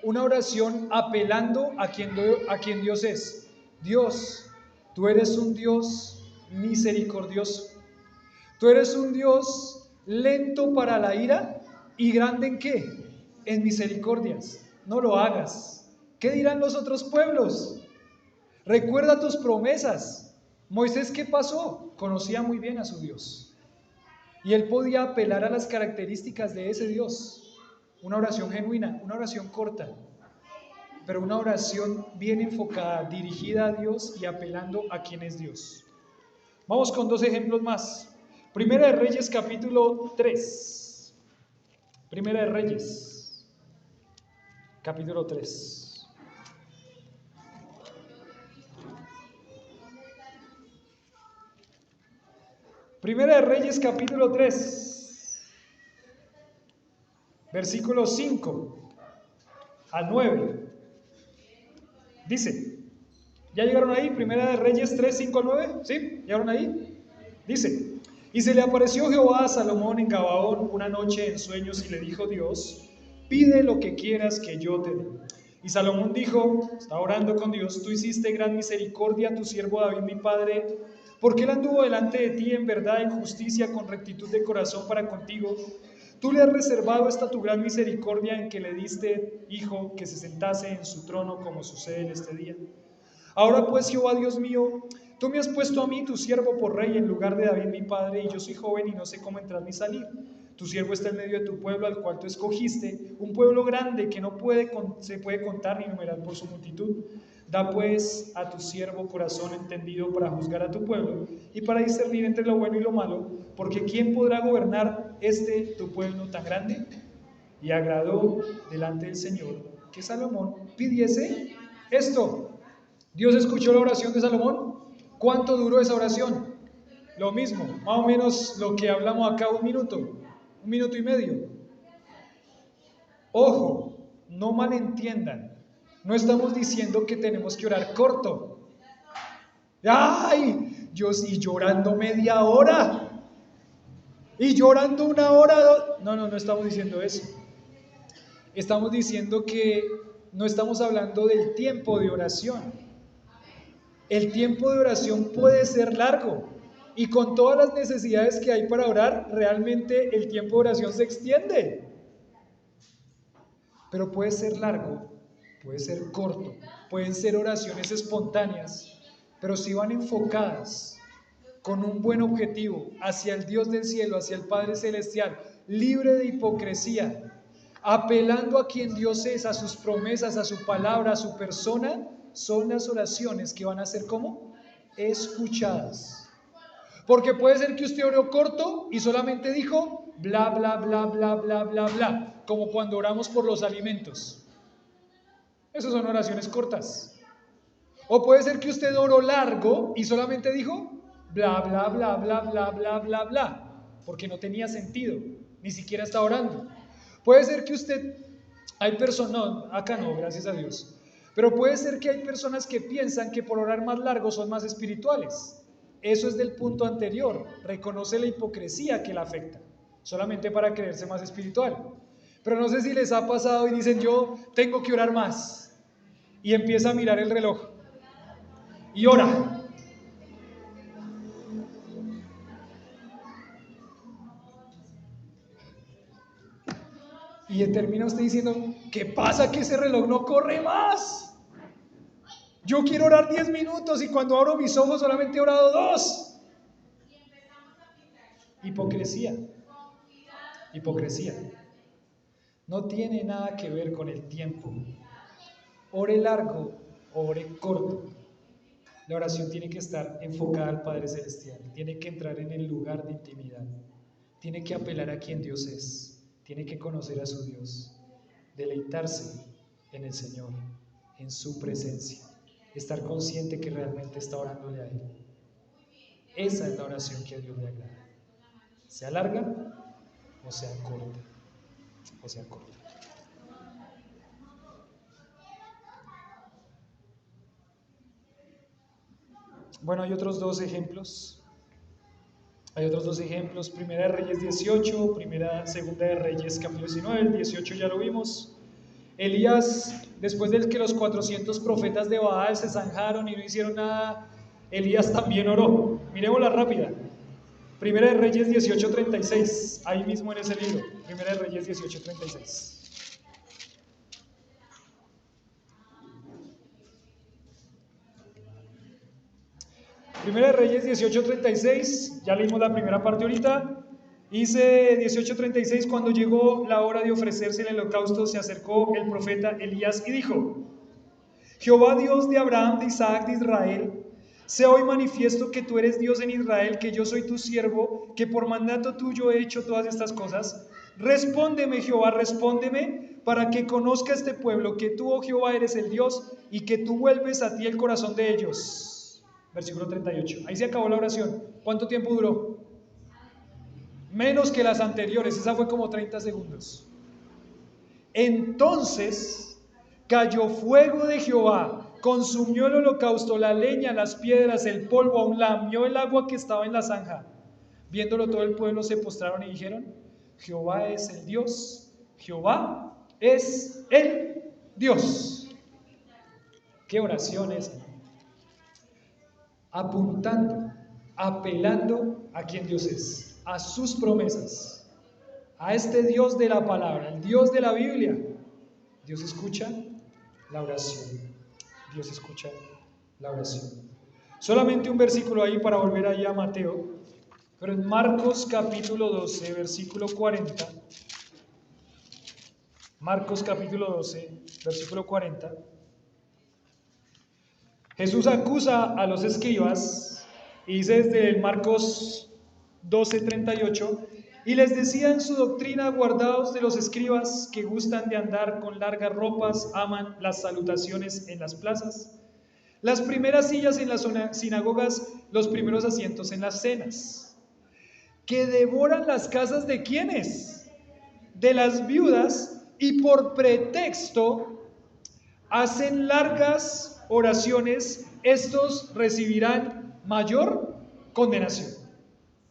una oración apelando a quien Dios es. Dios, tú eres un Dios misericordioso. Tú eres un Dios lento para la ira y grande ¿en qué? En misericordias. No lo hagas. ¿Qué dirán los otros pueblos? Recuerda tus promesas. Moisés, ¿qué pasó? Conocía muy bien a su Dios. Y él podía apelar a las características de ese Dios. Una oración genuina, una oración corta, pero una oración bien enfocada, dirigida a Dios y apelando a quien es Dios. Vamos con dos ejemplos más. Primera de Reyes, capítulo 3. Primera de Reyes, capítulo 3. Primera de Reyes, capítulo 3, versículos 5 al 9. Dice, ¿ya llegaron ahí? Primera de Reyes 3, 5 al 9. ¿Sí? ¿Llegaron ahí? Dice, y se le apareció Jehová a Salomón en Gabaón una noche en sueños y le dijo Dios, pide lo que quieras que yo te dé. Y Salomón dijo, estaba orando con Dios, tú hiciste gran misericordia a tu siervo David mi padre, porque él anduvo delante de ti en verdad, en justicia, con rectitud de corazón para contigo. Tú le has reservado esta tu gran misericordia en que le diste hijo que se sentase en su trono como sucede en este día. Ahora pues, Jehová Dios mío, tú me has puesto a mí, tu siervo, por rey en lugar de David mi padre, y yo soy joven y no sé cómo entrar ni salir. Tu siervo está en medio de tu pueblo al cual tú escogiste, un pueblo grande que no se puede contar ni numerar por su multitud. Da pues a tu siervo corazón entendido para juzgar a tu pueblo y para discernir entre lo bueno y lo malo, porque ¿quién podrá gobernar tu pueblo tan grande? Y agradó delante del Señor que Salomón pidiese esto. ¿Dios escuchó la oración de Salomón? ¿Cuánto duró esa oración? Lo mismo, más o menos lo que hablamos acá, un minuto. 1 minuto y medio. Ojo, no malentiendan. No estamos diciendo que tenemos que orar corto. ¡Ay! Yo sí llorando media hora. Y llorando 1 hora. No estamos diciendo eso. Estamos diciendo que no estamos hablando del tiempo de oración. El tiempo de oración puede ser largo. Y con todas las necesidades que hay para orar, realmente el tiempo de oración se extiende. Pero puede ser largo, puede ser corto, pueden ser oraciones espontáneas, pero si van enfocadas con un buen objetivo hacia el Dios del cielo, hacia el Padre Celestial, libre de hipocresía, apelando a quien Dios es, a sus promesas, a su palabra, a su persona, son las oraciones que van a ser ¿cómo? Escuchadas. Porque puede ser que usted oró corto y solamente dijo bla, bla, bla, bla, bla, bla, bla, como cuando oramos por los alimentos. Esas son oraciones cortas. O puede ser que usted oró largo y solamente dijo bla, bla, bla, bla, bla, bla, bla, bla, porque no tenía sentido, ni siquiera está orando. Puede ser que hay personas, no, acá no, gracias a Dios, pero puede ser que hay personas que piensan que por orar más largo son más espirituales. Eso es del punto anterior, reconoce la hipocresía que la afecta, solamente para creerse más espiritual. Pero no sé si les ha pasado y dicen yo tengo que orar más y empieza a mirar el reloj y ora. Y termina usted diciendo, ¿qué pasa que ese reloj no corre más? Yo quiero orar 10 minutos y cuando abro mis ojos solamente he orado 2. Hipocresía. Hipocresía. No tiene nada que ver con el tiempo. Ore largo o ore corto. La oración tiene que estar enfocada al Padre Celestial. Tiene que entrar en el lugar de intimidad. Tiene que apelar a quien Dios es. Tiene que conocer a su Dios. Deleitarse en el Señor, en su presencia. Estar consciente que realmente está orándole a Él. Esa es la oración que a Dios le agrada. Sea larga o sea corta. O sea corta. Bueno, hay otros dos ejemplos. Primera de Reyes 18, Segunda de Reyes capítulo 19, el 18 ya lo vimos. Elías, después de que los 400 profetas de Baal se zanjaron y no hicieron nada, Elías también oró. Miremosla rápida. Primera de Reyes 18:36, ahí mismo en ese libro. Primera de Reyes 18:36. Primera de Reyes 18:36, ya leímos la primera parte ahorita. Dice 18:36, cuando llegó la hora de ofrecerse el holocausto, se acercó el profeta Elías y dijo: Jehová Dios de Abraham, de Isaac, de Israel, sea hoy manifiesto que tú eres Dios en Israel, que yo soy tu siervo, que por mandato tuyo he hecho todas estas cosas. Respóndeme, Jehová, respóndeme, para que conozca este pueblo que tú, oh Jehová, eres el Dios y que tú vuelves a ti el corazón de ellos. Versículo 38. Ahí se acabó la oración. ¿Cuánto tiempo duró? Menos que las anteriores, esa fue como 30 segundos. Entonces cayó fuego de Jehová, consumió el holocausto, la leña, las piedras, el polvo, aún lamió el agua que estaba en la zanja. Viéndolo todo el pueblo se postraron y dijeron: Jehová es el Dios, Jehová es el Dios. ¿Qué oración es? Apuntando, apelando a quien Dios es, a sus promesas, a este Dios de la palabra, el Dios de la Biblia. Dios escucha la oración. Dios escucha la oración. Solamente un versículo ahí para volver ahí a Mateo, pero en Marcos capítulo 12, versículo 40. Marcos capítulo 12, versículo 40. Jesús acusa a los escribas y dice desde el Marcos 12:38, y les decía en su doctrina: guardaos de los escribas que gustan de andar con largas ropas, aman las salutaciones en las plazas, las primeras sillas en las sinagogas, los primeros asientos en las cenas. que devoran las casas de ¿quiénes? De las viudas, y por pretexto hacen largas oraciones, estos recibirán mayor condenación.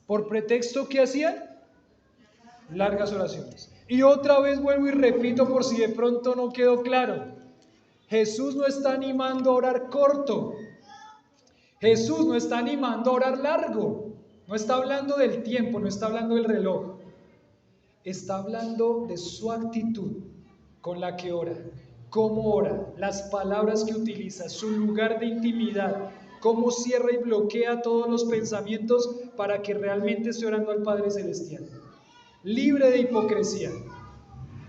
¿Por pretexto qué hacían? Largas oraciones. Y otra vez vuelvo y repito por si de pronto no quedó claro. Jesús no está animando a orar corto. Jesús no está animando a orar largo. No está hablando del tiempo, no está hablando del reloj. Está hablando de su actitud con la que ora, cómo ora, las palabras que utiliza, su lugar de intimidad, cómo cierra y bloquea todos los pensamientos para que realmente esté orando al Padre Celestial. Libre de hipocresía.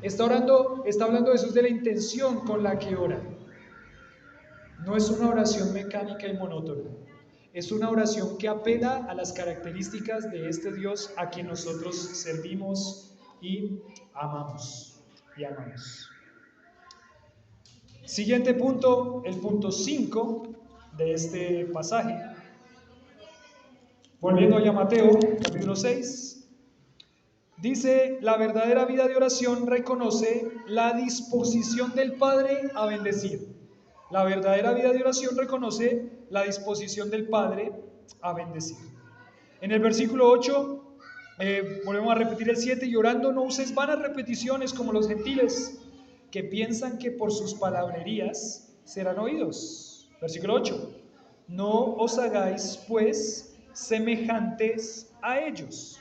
Está hablando Jesús de la intención con la que ora. No es una oración mecánica y monótona. Es una oración que apela a las características de este Dios a quien nosotros servimos y amamos. Siguiente punto, el punto 5 de este pasaje. Volviendo a Mateo, capítulo 6. Dice, la verdadera vida de oración reconoce la disposición del Padre a bendecir. La verdadera vida de oración reconoce la disposición del Padre a bendecir. En el versículo 8, volvemos a repetir el 7, y orando no uses vanas repeticiones como los gentiles, que piensan que por sus palabrerías serán oídos. Versículo 8, no os hagáis pues semejantes a ellos,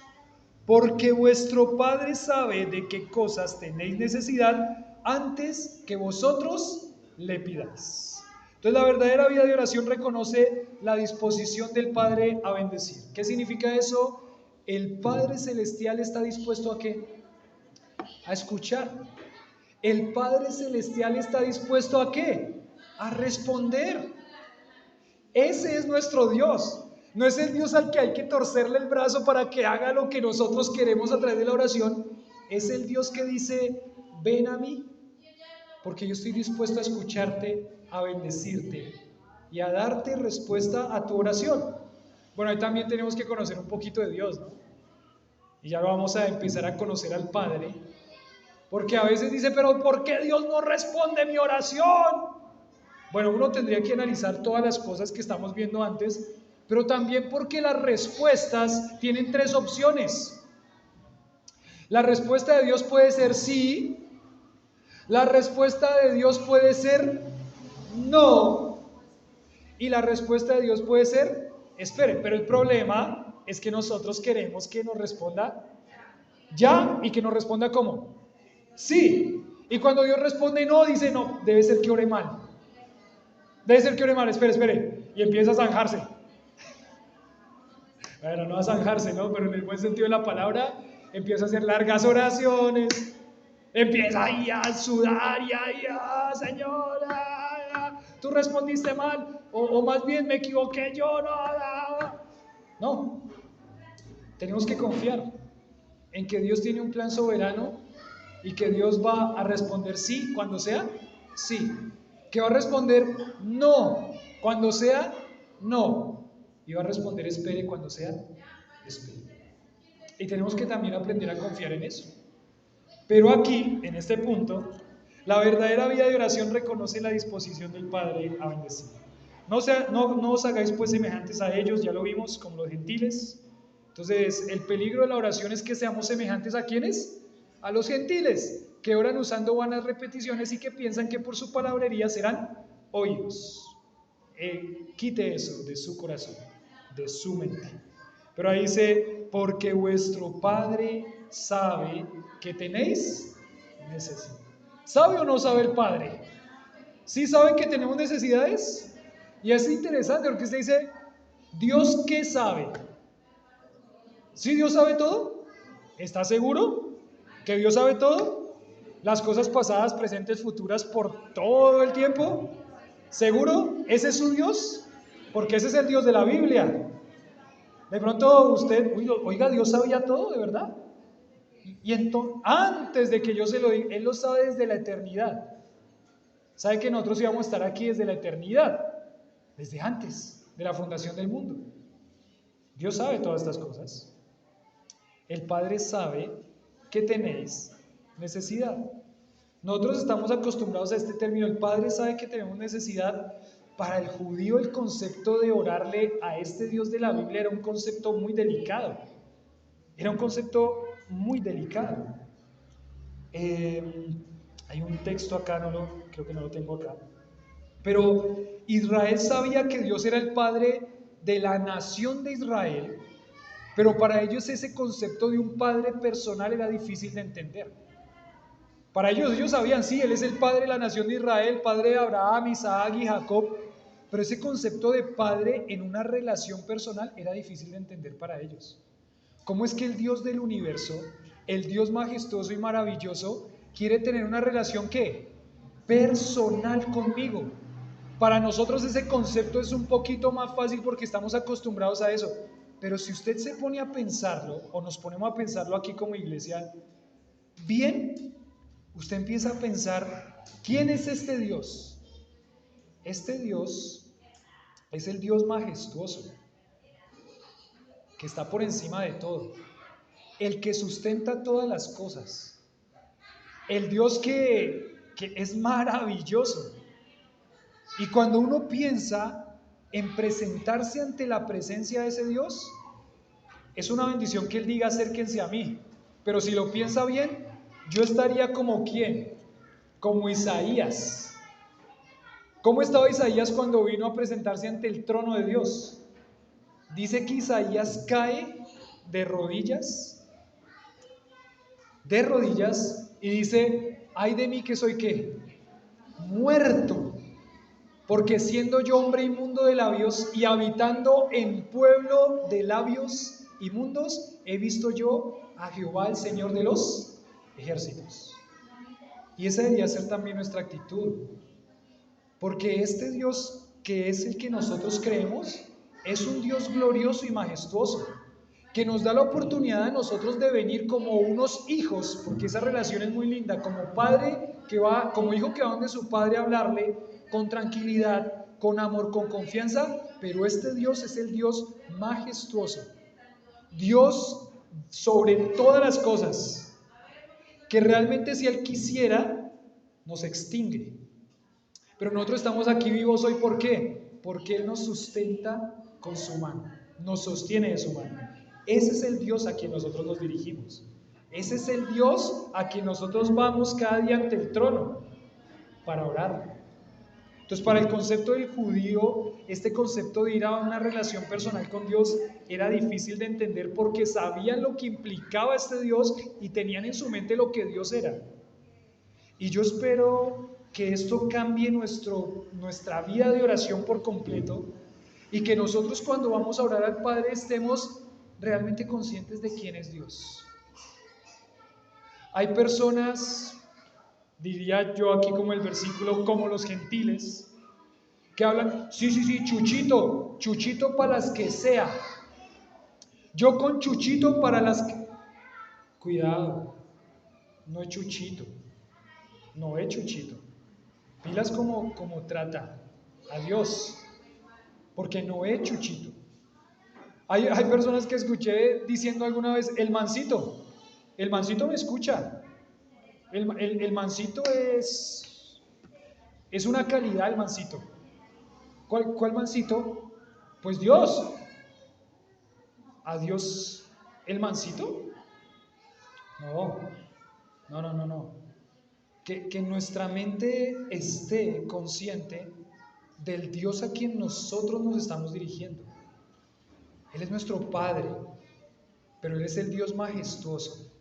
porque vuestro Padre sabe de qué cosas tenéis necesidad antes que vosotros le pidáis. Entonces la verdadera vida de oración reconoce la disposición del Padre a bendecir. ¿Qué significa eso? El Padre Celestial está dispuesto ¿a qué? A escuchar. El Padre Celestial está dispuesto ¿a qué? A responder. Ese es nuestro Dios. No es el Dios al que hay que torcerle el brazo para que haga lo que nosotros queremos a través de la oración. Es el Dios que dice, ven a mí, porque yo estoy dispuesto a escucharte, a bendecirte y a darte respuesta a tu oración. Bueno, ahí también tenemos que conocer un poquito de Dios, ¿no? Y ya vamos a empezar a conocer al Padre, porque a veces dice, pero ¿por qué Dios no responde mi oración? Bueno, uno tendría que analizar todas las cosas que estamos viendo antes, pero también porque las respuestas tienen tres opciones. La respuesta de Dios puede ser sí, la respuesta de Dios puede ser no, y la respuesta de Dios puede ser espere. Pero el problema es que nosotros queremos que nos responda ya y que nos responda ¿cómo? Sí. Y cuando Dios responde no, dice no, debe ser que ore mal. Debe ser que ore mal, espere. Y empieza a zanjarse. Bueno, no a zanjarse, ¿no? Pero en el buen sentido de la palabra, empieza a hacer largas oraciones, empieza ahí a sudar y ahí, Señora, tú respondiste mal, o más bien me equivoqué yo, no. Tenemos que confiar en que Dios tiene un plan soberano y que Dios va a responder sí cuando sea sí, que va a responder no cuando sea no, y va a responder espere cuando sea espere. Y tenemos que también aprender a confiar en eso. Pero aquí, en este punto, la verdadera vida de oración reconoce la disposición del Padre a bendecir. No os hagáis pues semejantes a ellos, ya lo vimos, como los gentiles. Entonces, el peligro de la oración es que seamos semejantes ¿a quiénes? A los gentiles, que oran usando vanas repeticiones y que piensan que por su palabrería serán oídos. Quite eso de su corazón, de su mente. Pero ahí dice, porque vuestro Padre sabe que tenéis necesidad. ¿Sabe o no sabe el Padre? ¿Sí saben que tenemos necesidades? Y es interesante porque usted dice, ¿Dios qué sabe? ¿Sí Dios sabe todo? ¿Está seguro que Dios sabe todo? ¿Las cosas pasadas, presentes, futuras por todo el tiempo? ¿Seguro? ¿Ese es su Dios? Porque ese es el Dios de la Biblia. De pronto usted, oiga, Dios sabía todo, de verdad. Y entonces, antes de que yo se lo diga, Él lo sabe desde la eternidad. Sabe que nosotros íbamos a estar aquí desde la eternidad, desde antes de la fundación del mundo. Dios sabe todas estas cosas. el Padre sabe que tenéis necesidad. Nosotros estamos acostumbrados a este término, el Padre sabe que tenemos necesidad. Para el judío el concepto de orarle a este Dios de la Biblia era un concepto muy delicado. Era un concepto muy delicado. Hay un texto acá, creo que no lo tengo acá. Pero Israel sabía que Dios era el Padre de la nación de Israel, pero para ellos ese concepto de un Padre personal era difícil de entender. Para ellos sabían, sí, Él es el Padre de la nación de Israel, Padre de Abraham, Isaac y Jacob, pero ese concepto de Padre en una relación personal era difícil de entender para ellos. ¿Cómo es que el Dios del universo, el Dios majestuoso y maravilloso, quiere tener una relación ¿qué? Personal conmigo? Para nosotros ese concepto es un poquito más fácil porque estamos acostumbrados a eso. Pero si usted se pone a pensarlo, o nos ponemos a pensarlo aquí como iglesia, bien, usted empieza a pensar, ¿quién es este Dios? Este Dios es el Dios majestuoso, que está por encima de todo, el que sustenta todas las cosas, el Dios que es maravilloso. Y cuando uno piensa en presentarse ante la presencia de ese Dios, es una bendición que Él diga acérquense a mí. Pero si lo piensa bien, yo estaría como ¿quién? Como Isaías. ¿Cómo estaba Isaías cuando vino a presentarse ante el trono de Dios? Dice que Isaías cae de rodillas, y dice, ay de mí que soy ¿qué? Muerto. Porque siendo yo hombre inmundo de labios y habitando en pueblo de labios inmundos, he visto yo a Jehová, el Señor de los ejércitos. Y esa debería ser también nuestra actitud. Porque este Dios, que es el que nosotros creemos, es un Dios glorioso y majestuoso, que nos da la oportunidad a nosotros de venir como unos hijos, porque esa relación es muy linda, como padre que va, como hijo que va donde su padre a hablarle, con tranquilidad, con amor, con confianza, pero este Dios es el Dios majestuoso, Dios sobre todas las cosas, que realmente si Él quisiera, nos extingue. Pero nosotros estamos aquí vivos hoy, ¿por qué? Porque Él nos sustenta con su mano, nos sostiene de su mano. Ese es el Dios a quien nosotros nos dirigimos. Ese es el Dios a quien nosotros vamos cada día ante el trono para orar. Entonces, para el concepto del judío, este concepto de ir a una relación personal con Dios era difícil de entender porque sabían lo que implicaba este Dios y tenían en su mente lo que Dios era. Y yo espero que esto cambie nuestra vida de oración por completo y que nosotros cuando vamos a orar al Padre estemos realmente conscientes de quién es Dios. Hay personas, diría yo aquí como el versículo, como los gentiles, que hablan, sí, Chuchito para las que sea. Yo con Chuchito para las que... Cuidado, no es Chuchito. No es Chuchito. Pilas como trata a Dios, porque no es Chuchito. Hay personas que escuché diciendo alguna vez, el mancito me escucha. El mancito es una calidad, el mancito. ¿Cuál mancito? Pues Dios. ¿A Dios el mancito? No. Que nuestra mente esté consciente del Dios a quien nosotros nos estamos dirigiendo. Él es nuestro Padre, pero Él es el Dios majestuoso,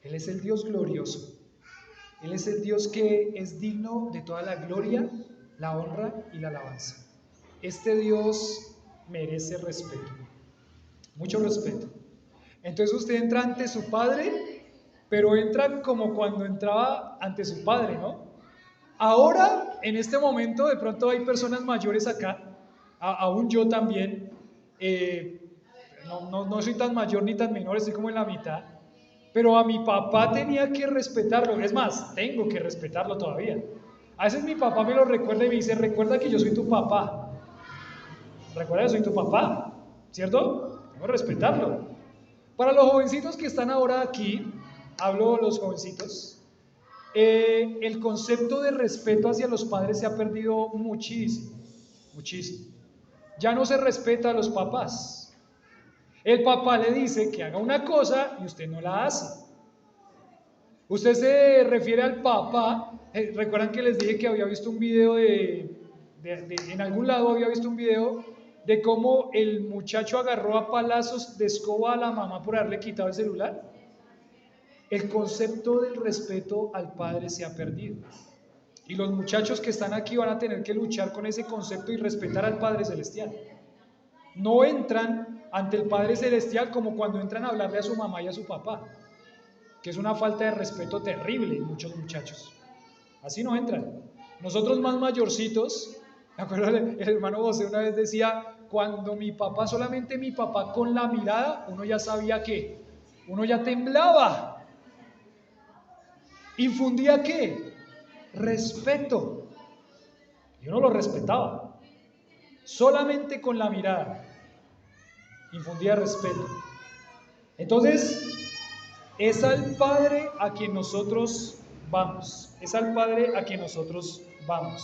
Él es el Dios glorioso, Él es el Dios que es digno de toda la gloria, la honra y la alabanza. Este Dios merece respeto, mucho respeto. Entonces usted entra ante su Padre, pero entra como cuando entraba ante su Padre, ¿no? Ahora, en este momento, de pronto hay personas mayores acá, aún yo también, no soy tan mayor ni tan menor, estoy como en la mitad, pero a mi papá tenía que respetarlo, es más, tengo que respetarlo todavía. A veces mi papá me lo recuerda y me dice, recuerda que yo soy tu papá, recuerda que soy tu papá, ¿cierto? Tengo que respetarlo. Para los jovencitos que están ahora aquí, hablo de los jovencitos, el concepto de respeto hacia los padres se ha perdido muchísimo, muchísimo. Ya no se respeta a los papás. El papá le dice que haga una cosa y usted no la hace. Usted se refiere al papá. Recuerdan que les dije que había visto un video en algún lado había visto un video de cómo el muchacho agarró a palazos de escoba a la mamá por haberle quitado el celular. El concepto del respeto al padre se ha perdido. Y los muchachos que están aquí van a tener que luchar con ese concepto y respetar al Padre Celestial. No entran ante el Padre Celestial como cuando entran a hablarle a su mamá y a su papá, que es una falta de respeto terrible en muchos muchachos. Así no entran. Nosotros más mayorcitos, me acuerdo el hermano José una vez decía, cuando mi papá, solamente mi papá con la mirada, uno ya sabía que, uno ya temblaba. ¿Infundía qué? Respeto. Y uno lo respetaba. Solamente con la mirada infundía respeto. Entonces, es al Padre a quien nosotros vamos. Es al Padre a quien nosotros vamos.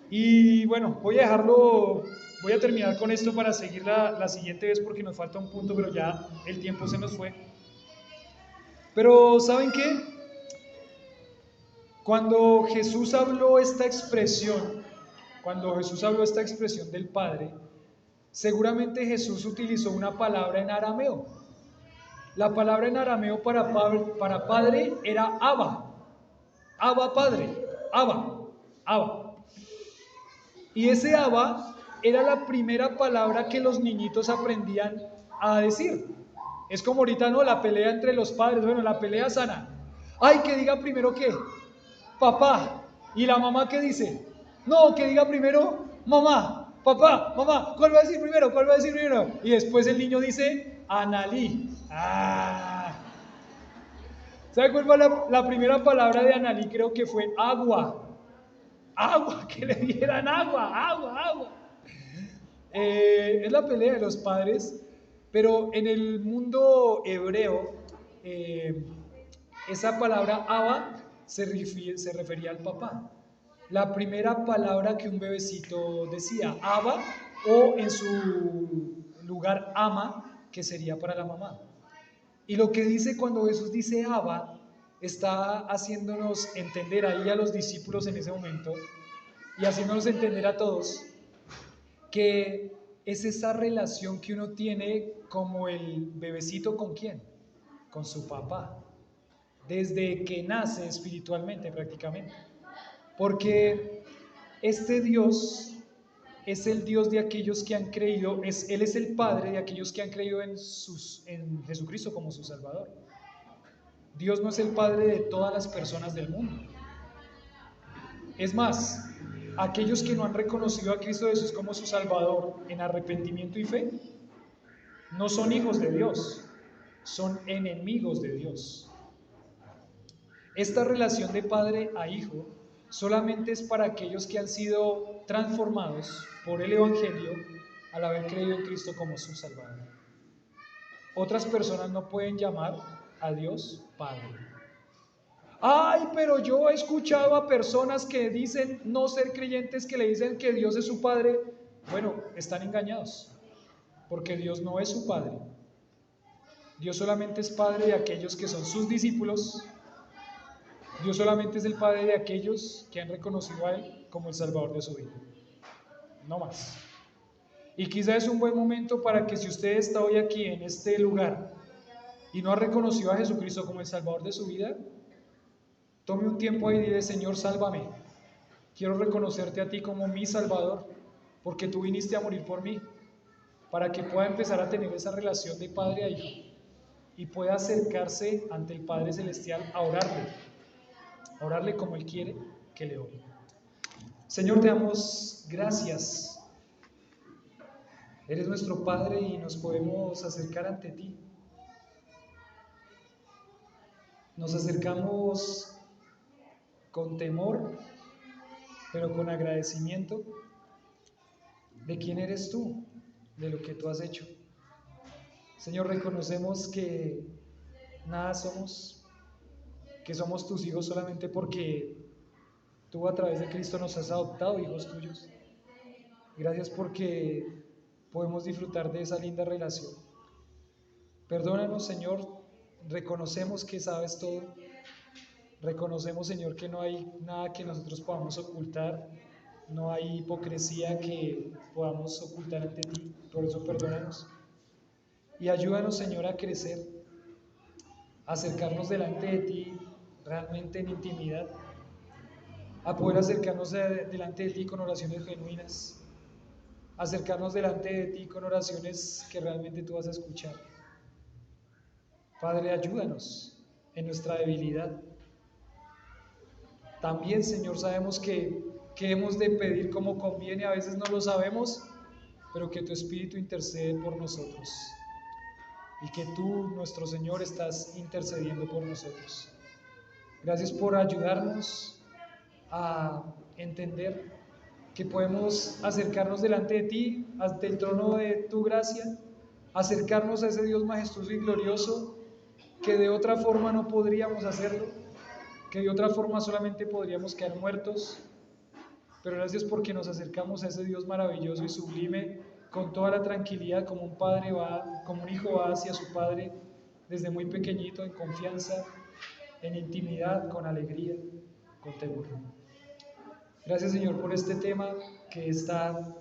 Y bueno, voy a terminar con esto para seguir la siguiente vez porque nos falta un punto, pero ya el tiempo se nos fue. Pero ¿saben qué? Cuando Jesús habló esta expresión del Padre, seguramente Jesús utilizó una palabra en arameo. La palabra en arameo para padre era Abba. Abba Padre. Abba. Abba. Y ese Abba era la primera palabra que los niñitos aprendían a decir. Es como ahorita, ¿no? La pelea entre los padres. Bueno, la pelea sana. Ay, que diga primero qué. Papá. ¿Y la mamá qué dice? No, que diga primero mamá, papá, mamá. ¿Cuál va a decir primero? ¿Cuál va a decir primero? Y después el niño dice Analí. ¿Sabe cuál fue la primera palabra de Analí? Creo que fue agua. Agua, que le dieran agua, agua, agua. Es la pelea de los padres, pero en el mundo hebreo, esa palabra Abba se refería al papá. La primera palabra que un bebecito decía, Abba, o en su lugar ama, que sería para la mamá. Y lo que dice cuando Jesús dice Abba, está haciéndonos entender ahí a los discípulos en ese momento y haciéndonos entender a todos que es esa relación que uno tiene como el bebecito con quién, con su papá, desde que nace espiritualmente prácticamente. Porque este Dios es el Dios de aquellos que han creído, Él es el Padre de aquellos que han creído en Jesucristo como su Salvador. Dios no es el Padre de todas las personas del mundo. Es más, aquellos que no han reconocido a Cristo Jesús como su Salvador en arrepentimiento y fe, no son hijos de Dios, son enemigos de Dios. Esta relación de padre a hijo solamente es para aquellos que han sido transformados por el Evangelio al haber creído en Cristo como su Salvador. Otras personas no pueden llamar a Dios Padre. Ay, pero yo he escuchado a personas que dicen no ser creyentes, que le dicen que Dios es su Padre. Bueno, están engañados, porque Dios no es su Padre. Dios solamente es Padre de aquellos que son sus discípulos. Dios solamente es el Padre de aquellos que han reconocido a Él como el Salvador de su vida. No más. Y quizá es un buen momento para que si usted está hoy aquí en este lugar y no ha reconocido a Jesucristo como el Salvador de su vida, tome un tiempo ahí y dile, Señor, sálvame. Quiero reconocerte a ti como mi Salvador, porque tú viniste a morir por mí, para que pueda empezar a tener esa relación de padre a hijo y pueda acercarse ante el Padre Celestial a orarle como Él quiere que le ore. Señor, te damos gracias. Eres nuestro Padre y nos podemos acercar ante ti. Nos acercamos con temor, pero con agradecimiento de quién eres tú, de lo que tú has hecho. Señor, reconocemos que nada somos, que somos tus hijos solamente porque tú a través de Cristo nos has adoptado hijos tuyos. Gracias porque podemos disfrutar de esa linda relación. Perdónanos, Señor, reconocemos que sabes todo. Reconocemos, Señor, que no hay nada que nosotros podamos ocultar, no hay hipocresía que podamos ocultar ante ti. Por eso perdónanos. Y ayúdanos, Señor, a crecer, a acercarnos delante de ti realmente en intimidad, a poder acercarnos delante de ti con oraciones genuinas, acercarnos delante de ti con oraciones que realmente tú vas a escuchar. Padre, ayúdanos en nuestra debilidad. También, Señor, sabemos que hemos de pedir como conviene, a veces no lo sabemos, pero que tu Espíritu intercede por nosotros y que tú, nuestro Señor, estás intercediendo por nosotros. Gracias por ayudarnos a entender que podemos acercarnos delante de ti, ante el trono de tu gracia, acercarnos a ese Dios majestuoso y glorioso, que de otra forma no podríamos hacerlo, que de otra forma solamente podríamos quedar muertos, pero gracias porque nos acercamos a ese Dios maravilloso y sublime con toda la tranquilidad como un padre va, como un hijo va hacia su padre desde muy pequeñito, en confianza, en intimidad, con alegría, con temor. Gracias, Señor, por este tema que está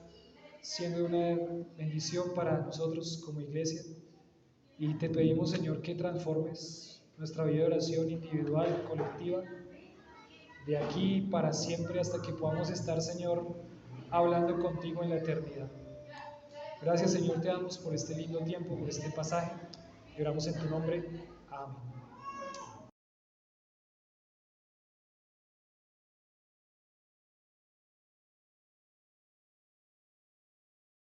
siendo una bendición para nosotros como iglesia. Y te pedimos, Señor, que transformes nuestra vida de oración individual, colectiva, de aquí para siempre hasta que podamos estar, Señor, hablando contigo en la eternidad. Gracias, Señor, te damos por este lindo tiempo, por este pasaje. Y oramos en tu nombre. Amén.